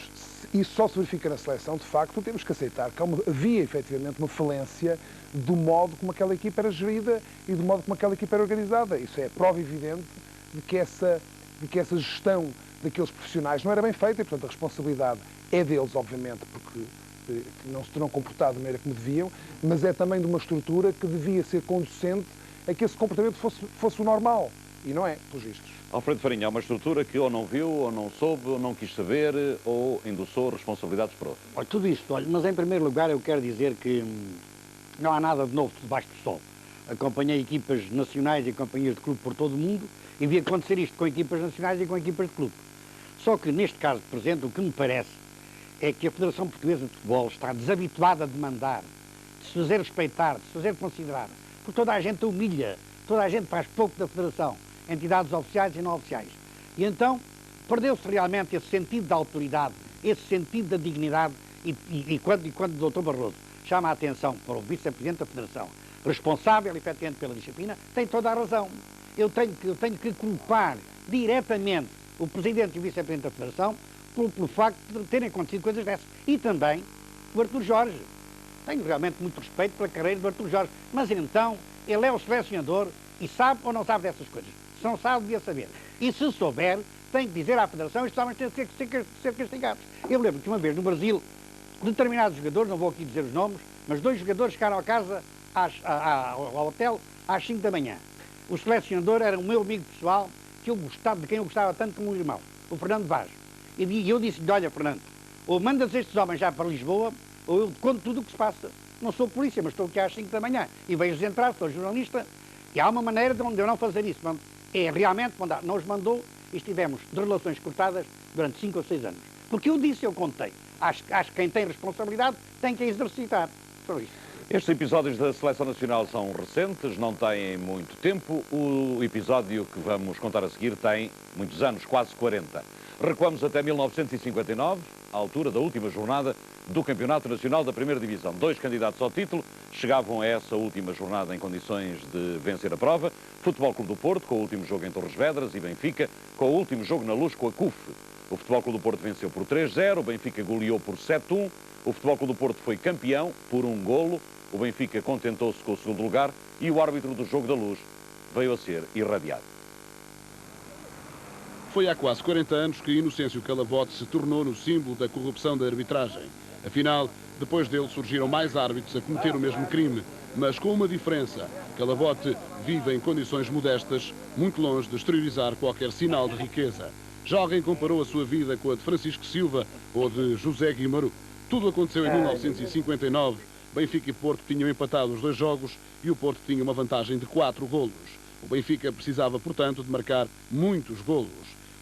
S20: isso só se verifica na seleção, de facto, temos que aceitar que havia, efetivamente, uma falência do modo como aquela equipa era gerida e do modo como aquela equipa era organizada. Isso é prova evidente de que essa gestão daqueles profissionais não era bem feita e, portanto, a responsabilidade é deles, obviamente, porque não se terão comportado da maneira como deviam, mas é também de uma estrutura que devia ser conducente a que esse comportamento fosse o normal. E não é, pelos vistos.
S2: Alfredo Farinha, é uma estrutura que ou não viu, ou não soube, ou não quis saber, ou endossou responsabilidades para outro.
S21: Olha, tudo isto, mas em primeiro lugar eu quero dizer que não há nada de novo debaixo do sol. Acompanhei equipas nacionais e companhias de clube por todo o mundo e vi acontecer isto com equipas nacionais e com equipas de clube. Só que neste caso presente, o que me parece é que a Federação Portuguesa de Futebol está desabituada de mandar, de se fazer respeitar, de se fazer considerar, porque toda a gente humilha, toda a gente faz pouco da Federação, entidades oficiais e não oficiais. E então perdeu-se realmente esse sentido da autoridade, esse sentido da dignidade e quando o Dr. Barroso chama a atenção para o Vice-Presidente da Federação, responsável efetivamente pela disciplina, tem toda a razão. Eu tenho que culpar diretamente o Presidente e o Vice-Presidente da Federação pelo facto de terem acontecido coisas dessas. E também o Artur Jorge. Tenho realmente muito respeito pela carreira do Artur Jorge, mas então ele é o selecionador e sabe ou não sabe dessas coisas. Se não sabe, devia saber. E se souber, tem que dizer à Federação, estes homens têm que ser castigados. Eu lembro que uma vez no Brasil, determinados jogadores, não vou aqui dizer os nomes, mas 2 jogadores chegaram a casa ao hotel às 5 da manhã. O selecionador era o meu amigo pessoal, de quem eu gostava tanto como um irmão, o Fernando Vaz. E eu disse-lhe, olha, Fernando, ou mandas estes homens já para Lisboa, ou eu conto tudo o que se passa. Não sou polícia, mas estou aqui às 5 da manhã e vejo-os entrar, sou jornalista, e há uma maneira de eu não fazer isso. É realmente mandar. Não os mandou e estivemos de relações cortadas durante 5 ou 6 anos. Porque eu disse, eu contei. Acho que quem tem responsabilidade tem que a exercitar. Foi isso.
S2: Estes episódios da Seleção Nacional são recentes, não têm muito tempo. O episódio que vamos contar a seguir tem muitos anos, quase 40. Recuamos até 1959, à altura da última jornada do Campeonato Nacional da Primeira Divisão. 2 candidatos ao título chegavam a essa última jornada em condições de vencer a prova. Futebol Clube do Porto, com o último jogo em Torres Vedras, e Benfica, com o último jogo na Luz com a CUF. O Futebol Clube do Porto venceu por 3-0, o Benfica goleou por 7-1. O Futebol Clube do Porto foi campeão por 1 golo. O Benfica contentou-se com o segundo lugar e o árbitro do jogo da Luz veio a ser irradiado.
S16: Foi há quase 40 anos que Inocêncio Calabote se tornou no símbolo da corrupção da arbitragem. Afinal, depois dele surgiram mais árbitros a cometer o mesmo crime, mas com uma diferença. Calabote vive em condições modestas, muito longe de exteriorizar qualquer sinal de riqueza. Já alguém comparou a sua vida com a de Francisco Silva ou de José Guimarães? Tudo aconteceu em 1959. Benfica e Porto tinham empatado os 2 jogos e o Porto tinha uma vantagem de 4 golos. O Benfica precisava, portanto, de marcar muitos golos.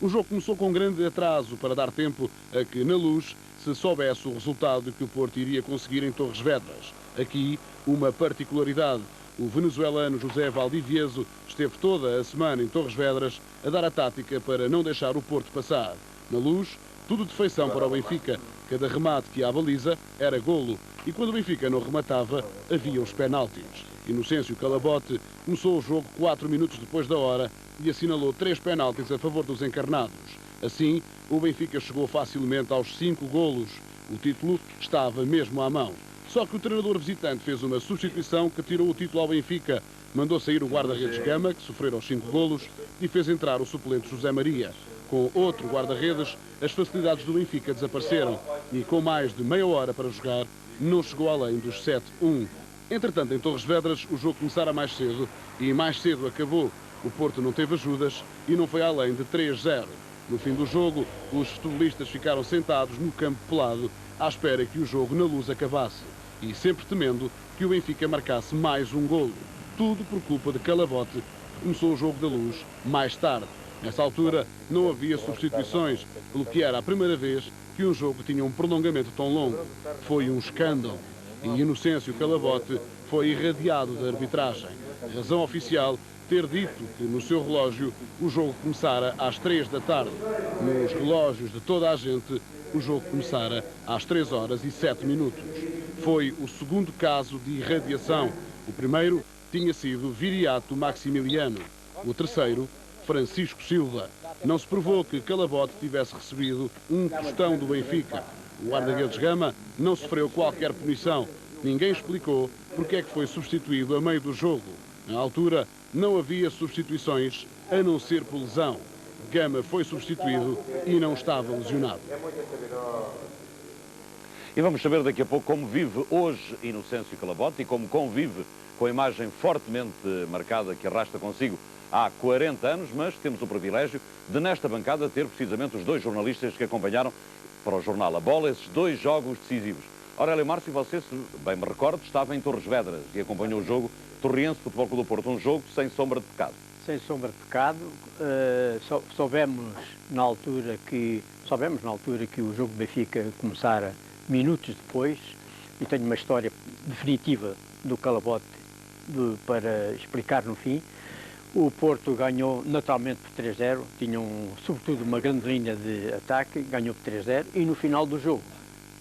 S16: O jogo começou com um grande atraso para dar tempo a que, na Luz, se soubesse o resultado que o Porto iria conseguir em Torres Vedras. Aqui, uma particularidade. O venezuelano José Valdivieso esteve toda a semana em Torres Vedras a dar a tática para não deixar o Porto passar. Na Luz, tudo de feição para o Benfica. Cada remate que ia à baliza era golo. E quando o Benfica não rematava, havia os penaltis. Inocêncio Calabote começou o jogo 4 minutos depois da hora e assinalou 3 penaltis a favor dos encarnados. Assim, o Benfica chegou facilmente aos 5 golos. O título estava mesmo à mão. Só que o treinador visitante fez uma substituição que tirou o título ao Benfica. Mandou sair o guarda-redes Gama, que sofreu os 5 golos, e fez entrar o suplente José Maria. Com outro guarda-redes, as facilidades do Benfica desapareceram e, com mais de meia hora para jogar, não chegou além dos 7-1. Entretanto, em Torres Vedras, o jogo começara mais cedo E mais cedo acabou. O Porto não teve ajudas e não foi além de 3-0. No fim do jogo, os futebolistas ficaram sentados no campo pelado à espera que o jogo na Luz acabasse e sempre temendo que o Benfica marcasse mais um golo. Tudo por culpa de Calabote. Começou o jogo da Luz mais tarde. Nessa altura não havia substituições, pelo que era a primeira vez que um jogo tinha um prolongamento tão longo. Foi um escândalo e Inocêncio Calabote foi irradiado da arbitragem. A razão oficial ter dito que no seu relógio o jogo começara às 3 da tarde. Nos relógios de toda a gente, o jogo começara às 3 horas e 7 minutos. Foi o segundo caso de irradiação. O primeiro tinha sido Viriato Maximiliano. O terceiro, Francisco Silva. Não se provou que Calabote tivesse recebido um tostão do Benfica. O guarda-redes Gama não sofreu qualquer punição. Ninguém explicou porque é que foi substituído a meio do jogo. Na altura, não havia substituições, a não ser por lesão. Gama foi substituído e não estava lesionado.
S2: E vamos saber daqui a pouco como vive hoje Inocêncio Calabote e como convive com a imagem fortemente marcada que arrasta consigo há 40 anos, mas temos o privilégio de, nesta bancada, ter precisamente os dois jornalistas que acompanharam para o jornal A Bola esses dois jogos decisivos. Aurélio Márcio, você, se bem me recordo, estava em Torres Vedras e acompanhou o jogo Torriense Futebol Clube do Porto, um jogo sem sombra de pecado.
S18: Sem sombra de pecado. Soubemos na altura que o jogo do Benfica começara minutos depois, e tenho uma história definitiva do Calabote para explicar no fim. O Porto ganhou naturalmente por 3-0, tinham sobretudo uma grande linha de ataque, ganhou por 3-0 e no final do jogo,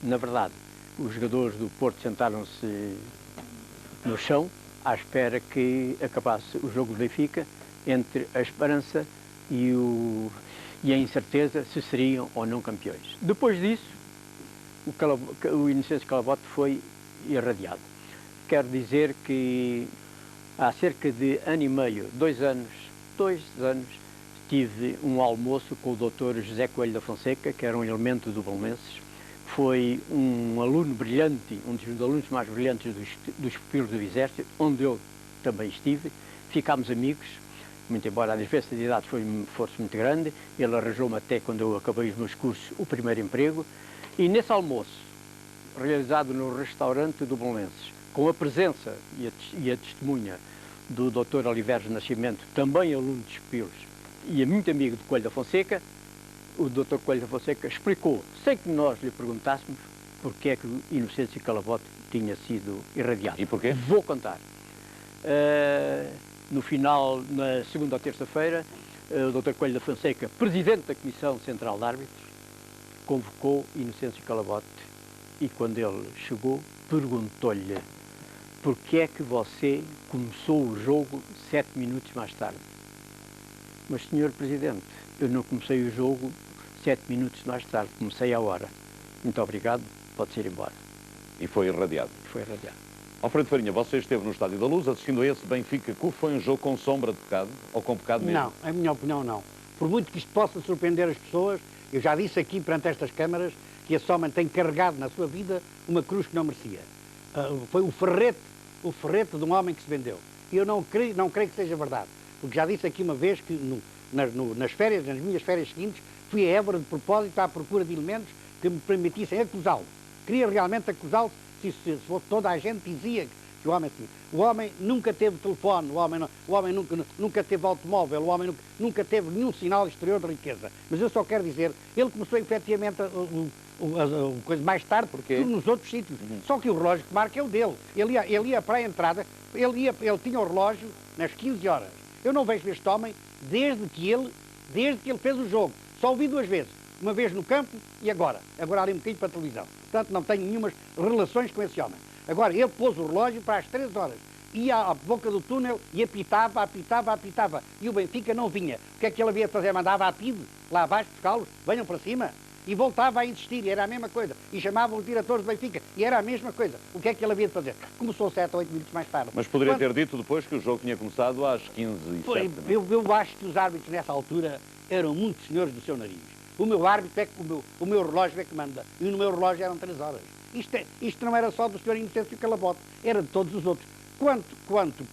S18: na verdade, os jogadores do Porto sentaram-se no chão à espera que acabasse o jogo do Benfica, entre a esperança e a incerteza se seriam ou não campeões. Depois disso, o Inocêncio Calabote foi irradiado. Quero dizer que há cerca de ano e meio, 2 anos, tive um almoço com o Dr. José Coelho da Fonseca, que era um elemento do Belenenses. Foi um aluno brilhante, um dos alunos mais brilhantes dos pupilos do Exército, onde eu também estive. Ficámos amigos, muito embora a diferença de idade fosse muito grande. Ele arranjou-me até, quando eu acabei os meus cursos, o primeiro emprego. E nesse almoço, realizado no restaurante do Belenenses, com a presença e a testemunha do Dr. Oliveira Nascimento, também aluno de pupilos, e muito amigo de Coelho da Fonseca, o Dr. Coelho da Fonseca explicou, sem que nós lhe perguntássemos, porque é que o Inocêncio Calabote tinha sido irradiado.
S2: E porquê?
S18: Vou contar. No final, na segunda ou terça-feira, o Dr. Coelho da Fonseca, presidente da Comissão Central de Árbitros, convocou Inocêncio Calabote e, quando ele chegou, perguntou-lhe: porque é que você começou o jogo 7 minutos mais tarde? Mas, senhor Presidente, eu não comecei o jogo 7 minutos mais tarde, comecei à hora. Muito obrigado, pode-se ir embora.
S2: E foi irradiado?
S18: Foi irradiado.
S2: Alfredo Farinha, você esteve no Estádio da Luz assistindo a esse Benfica, que foi um jogo com sombra de pecado, ou com pecado mesmo?
S21: Não, a minha opinião não. Por muito que isto possa surpreender as pessoas, eu já disse aqui perante estas câmaras que esse homem tem carregado na sua vida uma cruz que não merecia. Foi o ferrete de um homem que se vendeu. E eu não creio que seja verdade. Porque já disse aqui uma vez que nas minhas férias seguintes, fui a Évora de propósito à procura de elementos que me permitissem acusá-lo. Queria realmente acusá-lo se toda a gente dizia que o homem tinha. O homem nunca teve telefone, o homem nunca teve automóvel, o homem nunca teve nenhum sinal exterior de riqueza. Mas eu só quero dizer, ele começou efetivamente a coisa mais tarde do que nos outros sítios. Só que o relógio que marca é o dele. Ele ia para a entrada, ele tinha o relógio nas 15 horas. Eu não vejo este homem desde que ele fez o jogo. Só o vi 2 vezes. Uma vez no campo e agora ali um bocadinho para a televisão. Portanto, não tenho nenhumas relações com esse homem. Agora, ele pôs o relógio para as 3 horas. Ia à boca do túnel e apitava. E o Benfica não vinha. O que é que ele havia de fazer? Mandava a PIDE lá abaixo buscá-los, venham para cima. E voltava a insistir, e era a mesma coisa. E chamavam os diretores do Benfica, e era a mesma coisa. O que é que ele havia de fazer? Começou 7 ou 8 minutos mais tarde.
S2: Mas poderia ter dito depois que o jogo tinha começado às 15h07.
S21: Eu acho que os árbitros nessa altura eram muito senhores do seu nariz. O meu árbitro o meu relógio é que manda. E no meu relógio eram 3 horas. Isto não era só do senhor Inocêncio Calabote, era de todos os outros. Quanto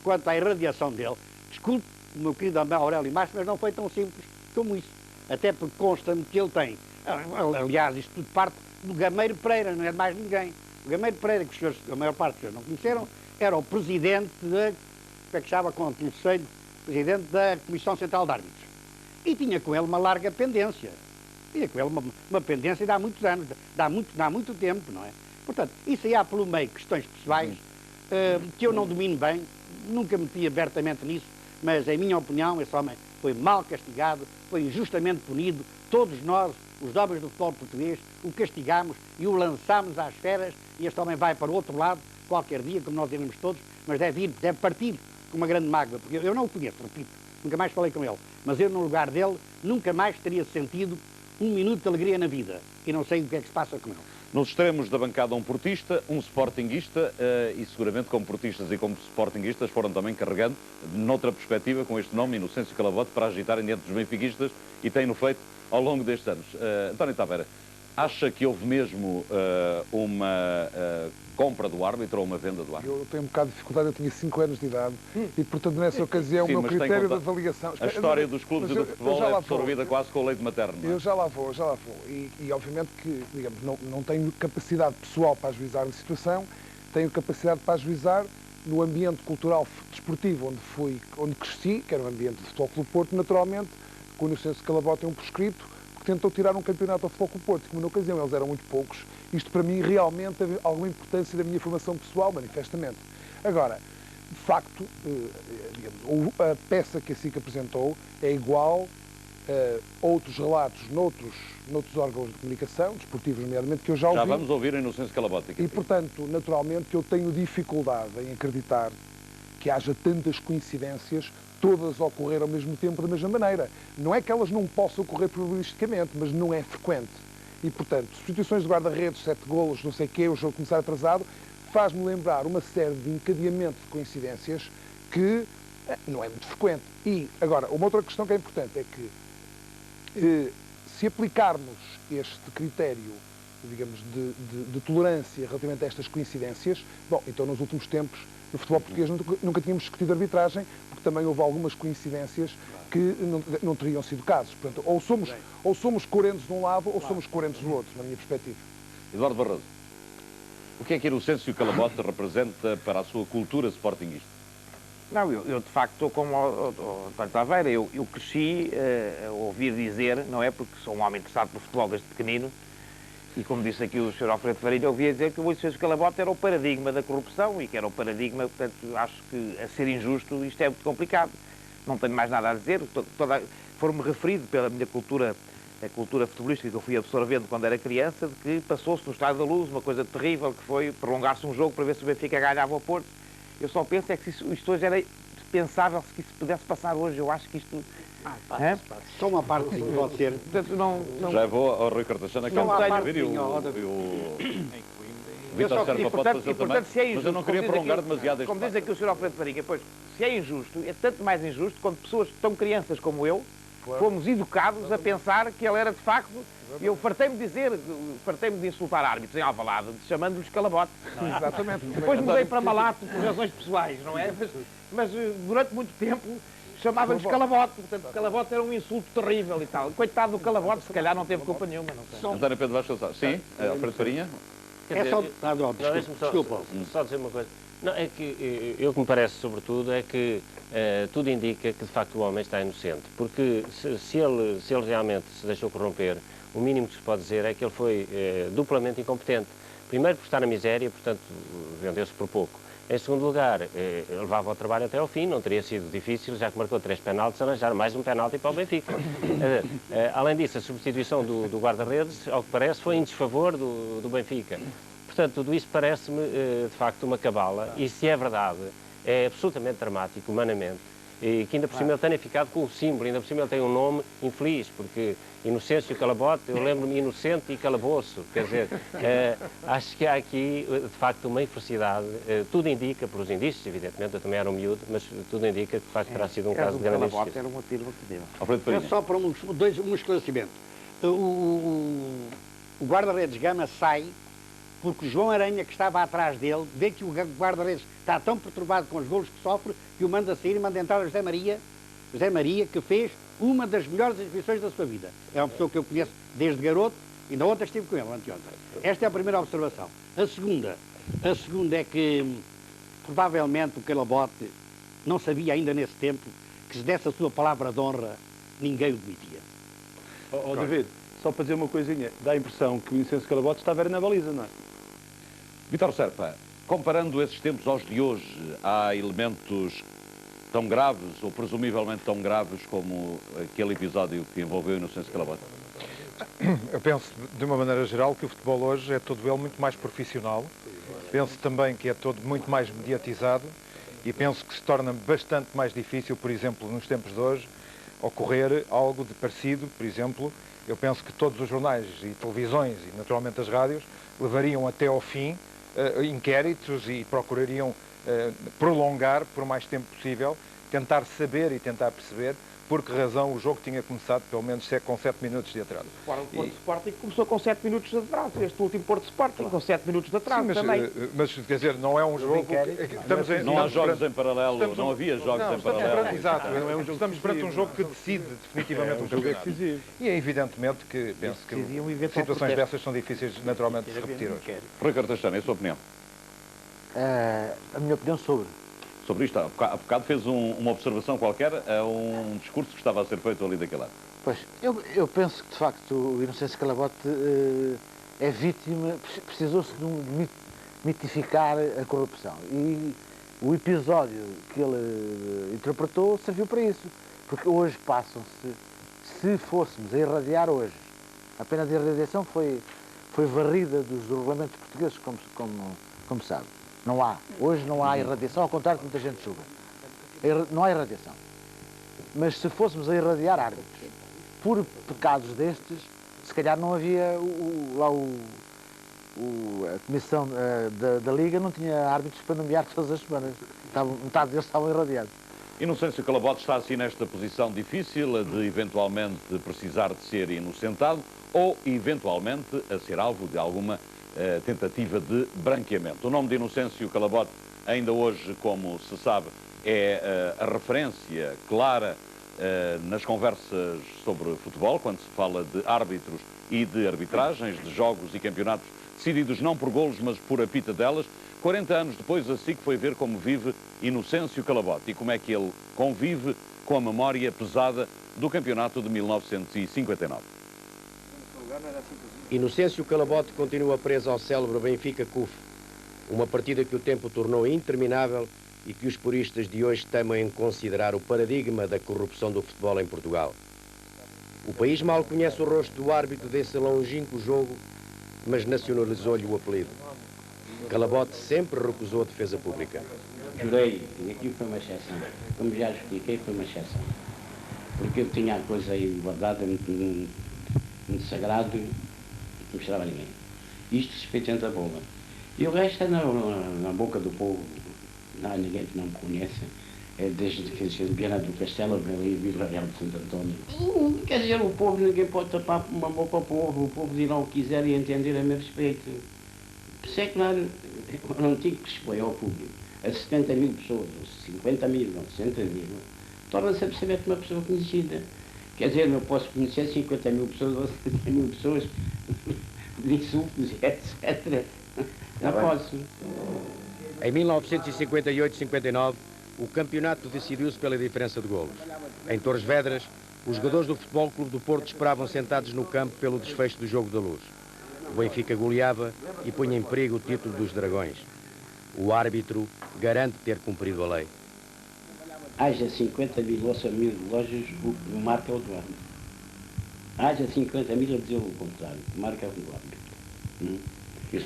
S21: quanto à irradiação dele, desculpe, meu querido Aurélio Márcio, mas não foi tão simples como isso. Até porque consta-me que ele tem, aliás, isto tudo parte do Gameiro Pereira, não é de mais ninguém. O Gameiro Pereira, que os senhores, a maior parte dos senhores não conheceram, era o presidente da, como é que chama, com o conselho, presidente da Comissão Central de Árbitros. E tinha com ele uma larga pendência. Tinha com ele uma pendência de há muitos anos, de há muito tempo, não é? Portanto, isso aí há pelo meio questões pessoais que eu não domino bem, nunca meti abertamente nisso, mas em minha opinião esse homem foi mal castigado, foi injustamente punido, todos nós, os nobres do futebol português, o castigamos e o lançámos às feras e este homem vai para o outro lado qualquer dia, como nós iremos todos, mas deve partir com uma grande mágoa, porque eu não o conheço, repito, nunca mais falei com ele, mas eu no lugar dele nunca mais teria sentido um minuto de alegria na vida e não sei o que é que se passa com ele.
S2: Nos extremos da bancada um portista, um sportinguista e seguramente como portistas e como sportinguistas foram também carregando, noutra perspectiva, com este nome, Inocêncio Calabote, para agitarem dentro dos benfiquistas e têm-no feito ao longo destes anos. António Taveira, acha que houve mesmo uma compra do árbitro ou uma venda do árbitro?
S20: Eu tenho um bocado de dificuldade, eu tinha 5 anos de idade e, portanto, nessa ocasião, o meu critério de avaliação...
S2: A história dos clubes e do futebol é absorvida quase com o leite materno. Não é?
S20: Eu já lá vou. E obviamente que, digamos, não tenho capacidade pessoal para ajuizar a situação, tenho capacidade para ajuizar no ambiente cultural desportivo onde cresci, que era o ambiente do Futebol Clube Porto, naturalmente, com o Inocêncio Calabote é um prescrito, que tentou tirar um campeonato ao Futebol Clube Porto, como na ocasião eles eram muito poucos. Isto para mim realmente teve alguma importância da minha formação pessoal, manifestamente. Agora, de facto, digamos, a peça que a SIC apresentou é igual a outros relatos noutros órgãos de comunicação, desportivos nomeadamente, que eu já ouvi.
S2: Já vamos ouvir a Inocêncio Calabote.
S20: E, portanto, naturalmente, eu tenho dificuldade em acreditar que haja tantas coincidências, todas a ocorrer ao mesmo tempo da mesma maneira. Não é que elas não possam ocorrer probabilisticamente, mas não é frequente. E, portanto, substituições de guarda-redes, 7 golos, não sei o quê, o jogo começar atrasado, faz-me lembrar uma série de encadeamento de coincidências que não é muito frequente. E, agora, uma outra questão que é importante é que, se aplicarmos este critério, digamos, de tolerância relativamente a estas coincidências, bom, então nos últimos tempos, no futebol português nunca tínhamos discutido arbitragem, porque também houve algumas coincidências que não teriam sido casos. Portanto, ou somos coerentes de um lado ou somos coerentes do outro, na minha perspectiva.
S2: Eduardo Barroso, o que é que Inocêncio Calabote representa para a sua cultura sportinguista?
S19: Não, eu de facto estou como o António Taveira, eu cresci a ouvir dizer, não é porque sou um homem interessado por futebol desde pequenino, e como disse aqui o Sr. Alfredo Farinha, eu ouvia dizer que o Inocêncio Calabote era o paradigma da corrupção e que era o paradigma, portanto, acho que a ser injusto isto é muito complicado. Não tenho mais nada a dizer, for-me referido pela minha cultura, a cultura futebolística que eu fui absorvendo quando era criança, de que passou-se no Estádio da Luz uma coisa terrível, que foi prolongar-se um jogo para ver se o Benfica ganhava ao Porto. Eu só penso é que isto hoje era pensável se isso pudesse passar hoje. Eu acho que isto...
S21: Só uma parte que pode ser.
S19: Portanto,
S2: Já vou ao Rui Cartachana, que
S19: não
S2: tenho
S19: a
S2: ouvir e o Vitor Serpa pode fazer também, mas eu não queria prolongar demasiado este
S19: como diz aqui o Sr. Alfredo Farinha, pois, se é injusto, é tanto mais injusto quando pessoas tão crianças como eu, fomos educados a pensar que ele era de facto... Eu fartei-me de insultar árbitros em Alvalade, chamando-lhes Calabote. Não é?
S20: Exatamente.
S19: Depois mudei para Malato por razões pessoais, não é? Mas durante muito tempo chamava-lhes Calabote. Portanto, Calabote era um insulto terrível e tal. Coitado do Calabote, se calhar não teve culpa nenhuma. Não sei.
S2: António Pedro Vasconcelos. Sim, Alfredo Farinha.
S10: Desculpa. Só dizer uma coisa. Não, é que o que me parece, sobretudo, é que tudo indica que, de facto, o homem está inocente. Porque se ele realmente se deixou corromper, o mínimo que se pode dizer é que ele foi duplamente incompetente. Primeiro, por estar na miséria, portanto, vendeu-se por pouco. Em segundo lugar, levava o trabalho até ao fim, não teria sido difícil, já que marcou 3 penaltis, arranjar mais um penalti para o Benfica. Além disso, a substituição do guarda-redes, ao que parece, foi em desfavor do Benfica. Portanto, tudo isso parece-me, de facto, uma cabala, e se é verdade, é absolutamente dramático, humanamente, e que ainda por cima ele tenha ficado com o símbolo, ainda por cima ele tem um nome infeliz, porque Inocêncio Calabote, eu lembro-me inocente e calabouço, quer dizer, acho que há aqui, de facto, uma infelicidade, tudo indica, por os indícios, evidentemente, eu também era um miúdo, mas tudo indica que, de facto, terá sido um caso de grande injustiça.
S19: Era um motivo que deu.
S21: É só para um esclarecimento. O guarda-redes Gama sai porque o João Aranha, que estava atrás dele, vê que o guarda-redes está tão perturbado com os golos que sofre, que o manda sair e manda entrar o José Maria, que fez uma das melhores exibições da sua vida. É uma pessoa que eu conheço desde garoto, e na outra estive com ele, anteontem. Esta é a primeira observação. A segunda é que, provavelmente, o Calabote não sabia ainda nesse tempo que se desse a sua palavra de honra, ninguém o demitia.
S14: David, só para dizer uma coisinha, dá a impressão que o Inocêncio Calabote estava na baliza, não é?
S2: Vítor Serpa, comparando esses tempos aos de hoje, há elementos tão graves, ou presumivelmente tão graves, como aquele episódio que envolveu o Inocêncio Calabote?
S1: Eu penso, de uma maneira geral, que o futebol hoje é todo ele muito mais profissional. Penso também que é todo muito mais mediatizado e penso que se torna bastante mais difícil, por exemplo, nos tempos de hoje, ocorrer algo de parecido. Por exemplo, eu penso que todos os jornais e televisões e, naturalmente, as rádios levariam até ao fim inquéritos e procurariam prolongar por mais tempo possível, tentar saber e tentar perceber por que razão o jogo tinha começado, pelo menos, com 7 minutos de atraso.
S19: Agora, o Porto Sporting começou com 7 minutos de atraso. Este último Porto Sporting com 7 minutos de atraso.
S1: Sim, mas, quer dizer, não é um jogo...
S2: Não há jogos em paralelo, não havia jogos em paralelo.
S1: Exato, estamos perante um jogo que decide definitivamente um campeonato. E é evidentemente que penso que situações dessas são difíceis, naturalmente, de se repetir hoje.
S2: Rui Cartachana, é a sua opinião?
S17: A minha opinião
S2: sobre isto, há bocado fez uma observação qualquer a um discurso que estava a ser feito ali daquele lado.
S17: Pois, eu penso que, de facto, o Inocêncio Calabote é vítima, precisou-se de mitificar a corrupção. E o episódio que ele interpretou serviu para isso. Porque hoje passam-se, se fôssemos a irradiar hoje, a pena de irradiação foi varrida dos regulamentos portugueses, como sabe. Não há. Hoje não há irradiação, ao contrário que muita gente julga. Não há irradiação. Mas se fôssemos a irradiar árbitros por pecados destes, se calhar não havia a comissão da Liga não tinha árbitros para nomear todas as semanas. Metade deles estavam irradiados.
S2: Inocêncio Calabote está assim nesta posição difícil de eventualmente precisar de ser inocentado ou eventualmente a ser alvo de alguma tentativa de branqueamento. O nome de Inocêncio Calabote, ainda hoje, como se sabe, é a referência clara nas conversas sobre futebol, quando se fala de árbitros e de arbitragens, de jogos e campeonatos decididos não por golos, mas por apita delas. 40 anos depois, a SIC foi ver como vive Inocêncio Calabote e como é que ele convive com a memória pesada do campeonato de 1959.
S15: Inocêncio Calabote continua preso ao célebre Benfica CUF, uma partida que o tempo tornou interminável e que os puristas de hoje temem considerar o paradigma da corrupção do futebol em Portugal. O país mal conhece o rosto do árbitro desse longínquo jogo, mas nacionalizou-lhe o apelido. Calabote sempre recusou a defesa pública.
S22: Jurei que aquilo foi uma exceção. Como já expliquei, foi uma exceção. Porque eu tinha a coisa aí guardada muito sagrado e não mostrava a ninguém. Isto respeitando a bola. E o resto é na boca do povo. Não há ninguém que não me conhece. É desde que eu sou Viana do Castelo, ali Vila Real de Santo António. Quer dizer, o povo, ninguém pode tapar uma boca ao povo. O povo dirá o que quiser e entender a meu respeito. Isso é claro, eu não digo que se expõe ao público. A 70 mil pessoas, ou 50 mil, ou 60 mil, torna-se absolutamente uma pessoa conhecida. Quer dizer, eu posso conhecer 50 mil pessoas ou 70 mil pessoas de insultos, etc. Não posso.
S15: Em 1958-59, o campeonato decidiu-se pela diferença de golos. Em Torres Vedras, os jogadores do Futebol Clube do Porto esperavam sentados no campo pelo desfecho do Jogo da Luz. O Benfica goleava e punha em perigo o título dos Dragões. O árbitro garante ter cumprido a lei.
S22: Haja 50 mil ou 100 mil relógios, o que marca é o do árbitro. Haja 50 mil a dizer o contrário, o que marca é o do árbitro.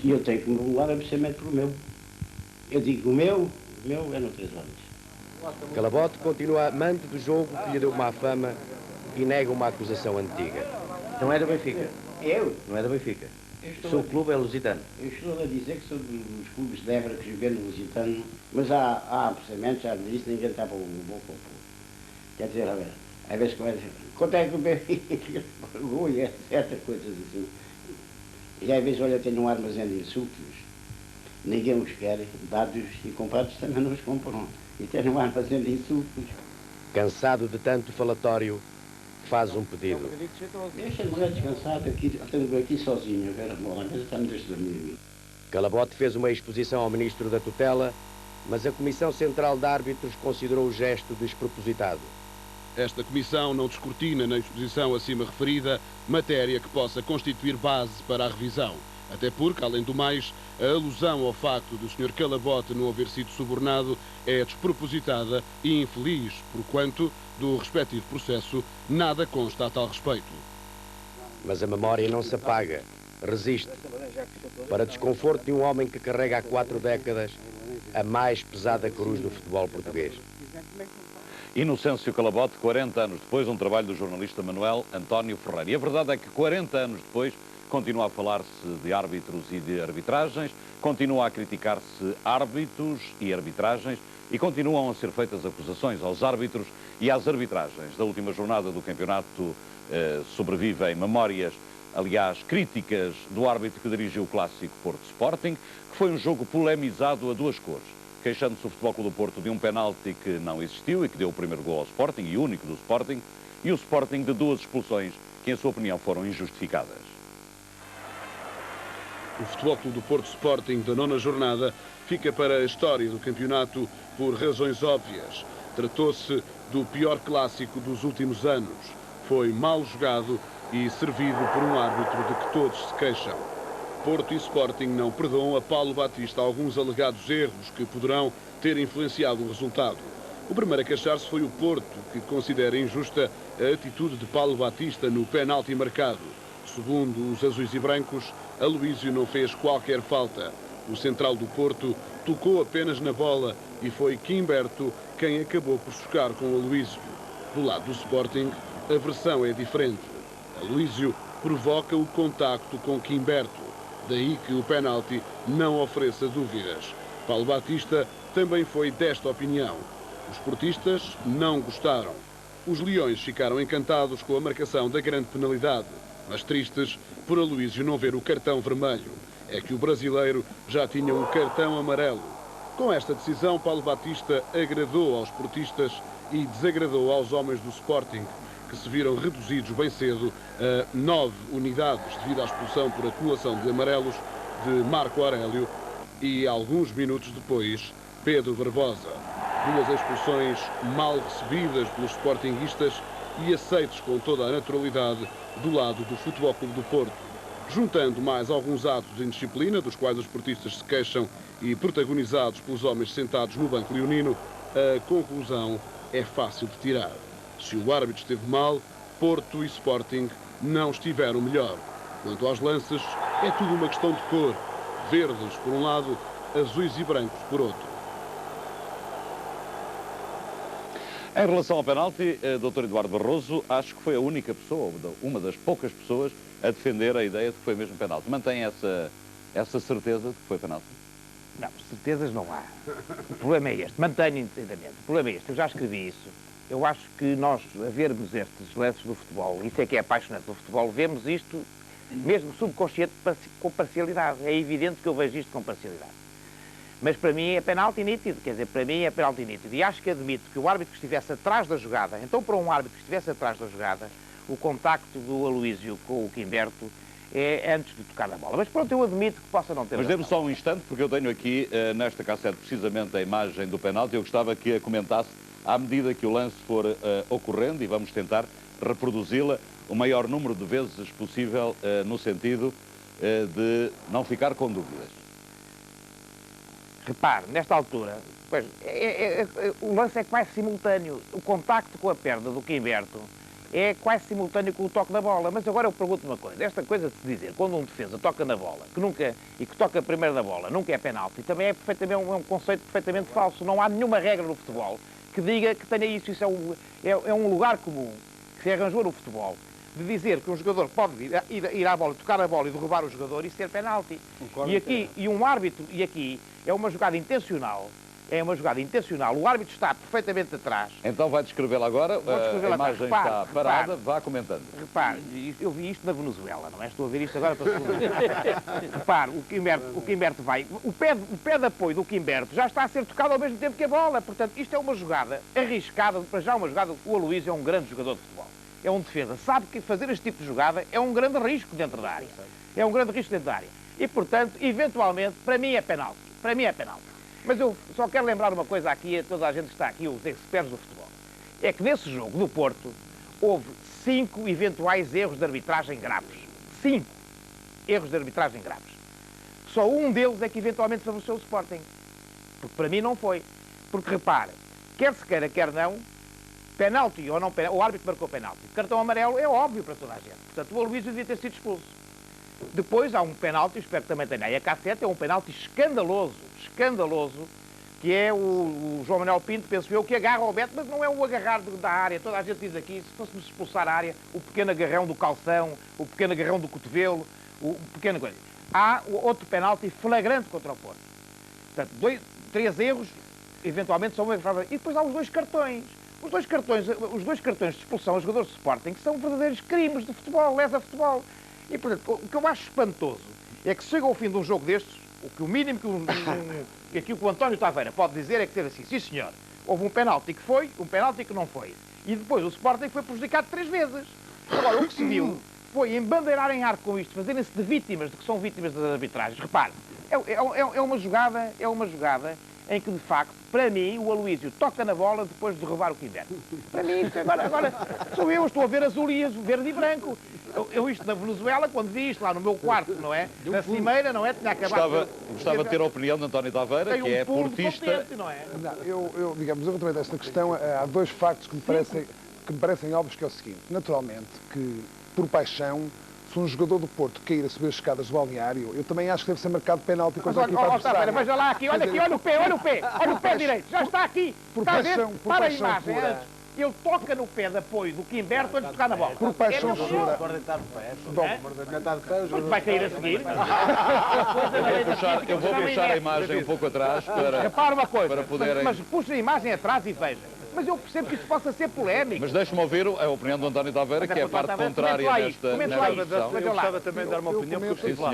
S22: E eu tenho que me regular absolutamente pelo meu. Eu digo o meu é no 3 horas.
S15: Calabote continua amante do jogo que lhe deu má fama e nega uma acusação antiga.
S22: Não é do Benfica? Eu?
S15: Não é do Benfica. O seu clube é lusitano.
S22: Eu estou a dizer que sou dos clubes de Évora que joguei no lusitano, mas há procedimentos, já disse, ninguém está para o boca ao povo. Quer dizer, a ver, às vezes quanto é que o Benfica pagou e etc. coisas assim. E às vezes, olha, tenho um armazém de insultos, ninguém os quer, dados e comprados também não os compram. E tenho um armazém de insultos.
S15: Cansado de tanto falatório, faz um pedido.
S22: Deixa-me lá descansado aqui, estou aqui sozinho, ver a bola, mas está-me deixa dormir.
S15: Calabote fez uma exposição ao Ministro da Tutela, mas a Comissão Central de Árbitros considerou o gesto despropositado.
S16: Esta comissão não descortina na exposição acima referida matéria que possa constituir base para a revisão. Até porque, além do mais, a alusão ao facto do Sr. Calabote não haver sido subornado é despropositada e infeliz, porquanto, do respectivo processo, nada consta a tal respeito.
S15: Mas a memória não se apaga, resiste. Para desconforto de um homem que carrega há 4 décadas a mais pesada cruz do futebol português.
S2: Inocêncio Calabote, 40 anos depois, um trabalho do jornalista Manuel António Ferreira. E a verdade é que 40 anos depois continua a falar-se de árbitros e de arbitragens, continua a criticar-se árbitros e arbitragens e continuam a ser feitas acusações aos árbitros e às arbitragens. Da última jornada do campeonato sobrevivem memórias, aliás, críticas do árbitro que dirigiu o clássico Porto Sporting, que foi um jogo polemizado a 2 cores, queixando-se o Futebol Clube do Porto de um penalti que não existiu e que deu o primeiro gol ao Sporting, e único do Sporting, e o Sporting de 2 expulsões que, em sua opinião, foram injustificadas.
S16: O Futebol Clube do Porto Sporting da 9ª jornada fica para a história do campeonato por razões óbvias. Tratou-se do pior clássico dos últimos anos. Foi mal jogado e servido por um árbitro de que todos se queixam. Porto e Sporting não perdoam a Paulo Batista alguns alegados erros que poderão ter influenciado o resultado. O primeiro a queixar-se foi o Porto, que considera injusta a atitude de Paulo Batista no penalti marcado. Segundo os azuis e brancos, Aloísio não fez qualquer falta. O central do Porto tocou apenas na bola e foi Quimberto quem acabou por chocar com Aloísio. Do lado do Sporting, a versão é diferente. Aloísio provoca o contacto com Quimberto, daí que o penalti não ofereça dúvidas. Paulo Batista também foi desta opinião. Os portistas não gostaram. Os leões ficaram encantados com a marcação da grande penalidade, mas tristes por Aloísio não ver o cartão vermelho. É que o brasileiro já tinha um cartão amarelo. Com esta decisão, Paulo Batista agradou aos portistas e desagradou aos homens do Sporting, que se viram reduzidos bem cedo a 9 unidades devido à expulsão por acumulação de amarelos de Marco Aurélio e, alguns minutos depois, Pedro Barbosa. 2 expulsões mal recebidas pelos sportinguistas e aceites com toda a naturalidade do lado do Futebol Clube do Porto. Juntando mais alguns atos de indisciplina, dos quais os portistas se queixam e protagonizados pelos homens sentados no banco leonino, a conclusão é fácil de tirar. Se o árbitro esteve mal, Porto e Sporting não estiveram melhor. Quanto aos lances, é tudo uma questão de cor. Verdes por um lado, azuis e brancos por outro.
S2: Em relação ao penalti, Dr. Eduardo Barroso, acho que foi a única pessoa, uma das poucas pessoas, a defender a ideia de que foi mesmo penalti. Mantém essa certeza de que foi penalti?
S19: Não, certezas não há. O problema é este. Mantenho inteiramente. O problema é este. Eu já escrevi isso. Eu acho que nós, a vermos estes lances do futebol, isso é que é apaixonante do futebol, vemos isto, mesmo subconsciente, com parcialidade. É evidente que eu vejo isto com parcialidade. Mas para mim é penalti nítido, quer dizer, para mim é penalti nítido. E acho que admito que o árbitro que estivesse atrás da jogada, então para um árbitro que estivesse atrás da jogada, o contacto do Aloísio com o Quimberto é antes de tocar na bola. Mas pronto, eu admito que possa não ter.
S2: Mas dê-me só um instante, porque eu tenho aqui, nesta cassete, precisamente a imagem do penalti. Eu gostava que a comentasse à medida que o lance for ocorrendo, e vamos tentar reproduzi-la o maior número de vezes possível, no sentido de não ficar com dúvidas.
S19: Repare, nesta altura, pois, o lance é quase simultâneo. O contacto com a perna do Quimberto é quase simultâneo com o toque da bola. Mas agora eu pergunto uma coisa. Esta coisa de se dizer, quando um defesa toca na bola, que toca primeiro da bola, nunca é penalti, também é perfeitamente um conceito perfeitamente falso. Não há nenhuma regra no futebol que diga que tenha isso. Isso é um lugar comum que se arranjou no futebol, de dizer que um jogador pode ir à bola, tocar a bola e derrubar o jogador e ser penalti. E aqui um árbitro, e aqui é uma jogada intencional, É uma jogada intencional. O árbitro está perfeitamente atrás.
S2: Então vai descrevê-la agora. A imagem está parada. Vá comentando.
S19: Repare, eu vi isto na Venezuela, não é? Estou a ver isto agora para segunda vez. Repare, o Quimberto vai... O pé de apoio do Quimberto já está a ser tocado ao mesmo tempo que a bola. Portanto, isto é uma jogada arriscada. Para já uma jogada... O Aloísio é um grande jogador de futebol. É um defesa. Sabe que fazer este tipo de jogada é um grande risco dentro da área. É um grande risco dentro da área. E, portanto, eventualmente, para mim é penalti. Para mim é penalti. Mas eu só quero lembrar uma coisa aqui a toda a gente que está aqui, os experts do futebol. É que nesse jogo do Porto houve 5 eventuais erros de arbitragem graves. 5 erros de arbitragem graves. Só um deles é que eventualmente favoreceu o Sporting. Porque para mim não foi. Porque repare, quer se queira, quer não, penalti ou não penalti, o árbitro marcou penalti. Cartão amarelo é óbvio para toda a gente. Portanto, o Aloísio devia ter sido expulso. Depois há um penalti, espero que também tenha aí a cassete, é um penalti escandaloso, que é o João Manuel Pinto, penso eu, que agarra o Beto, mas não é o agarrar da área. Toda a gente diz aqui, se fôssemos expulsar a área, o pequeno agarrão do calção, o pequeno agarrão do cotovelo, o pequeno coisa. Há outro penalti flagrante contra o Porto. Portanto, 3 erros, eventualmente são erros. E depois há os 2 cartões. Os dois cartões de expulsão aos jogadores de Sporting são verdadeiros crimes de futebol, lesa futebol. E, portanto, o que eu acho espantoso é que chega ao fim de um jogo destes, o mínimo que aqui o António Taveira pode dizer é que ser assim, sim senhor, houve um penalti que foi, um penalti que não foi. E depois o Sporting foi prejudicado 3 vezes. Agora, o que se viu foi embandeirar em arco com isto, fazerem-se de vítimas, de que são vítimas das arbitragens. Repare, é uma jogada em que, de facto, para mim, o Aloísio toca na bola depois de derrubar o Quimberto. Para mim, isto agora sou eu, estou a ver azul e verde e branco. Eu isto na Venezuela, quando vi isto lá no meu quarto, não é? Na cimeira, não é? Tinha acabado...
S2: Gostava de ter a opinião de António Taveira, que é portista...
S20: Não, digamos, relativamente a esta questão, há 2 factos que me parecem óbvios, que é o seguinte. Naturalmente, que, por paixão, se um jogador do Porto cair a subir as escadas do balneário, eu também acho que deve ser marcado penalti contra a equipa adversária.
S19: Veja lá aqui, olha o pé direito, já está aqui.
S20: Por paixão,
S19: para a imagem, ele toca no pé de apoio do Quimberto antes de tocar na bola.
S20: Por paixão pura.
S19: Porque vai cair a seguir.
S2: Eu vou puxar a imagem um pouco atrás para...
S19: Repara uma coisa,
S2: para poderem...
S19: mas puxa a imagem atrás e veja. Mas eu percebo que isso possa ser polémico.
S2: Mas deixe-me ouvir a opinião do António Taveira, que é a parte contrária nesta discussão.
S1: Eu gostava também de dar uma opinião, porque eu estive lá.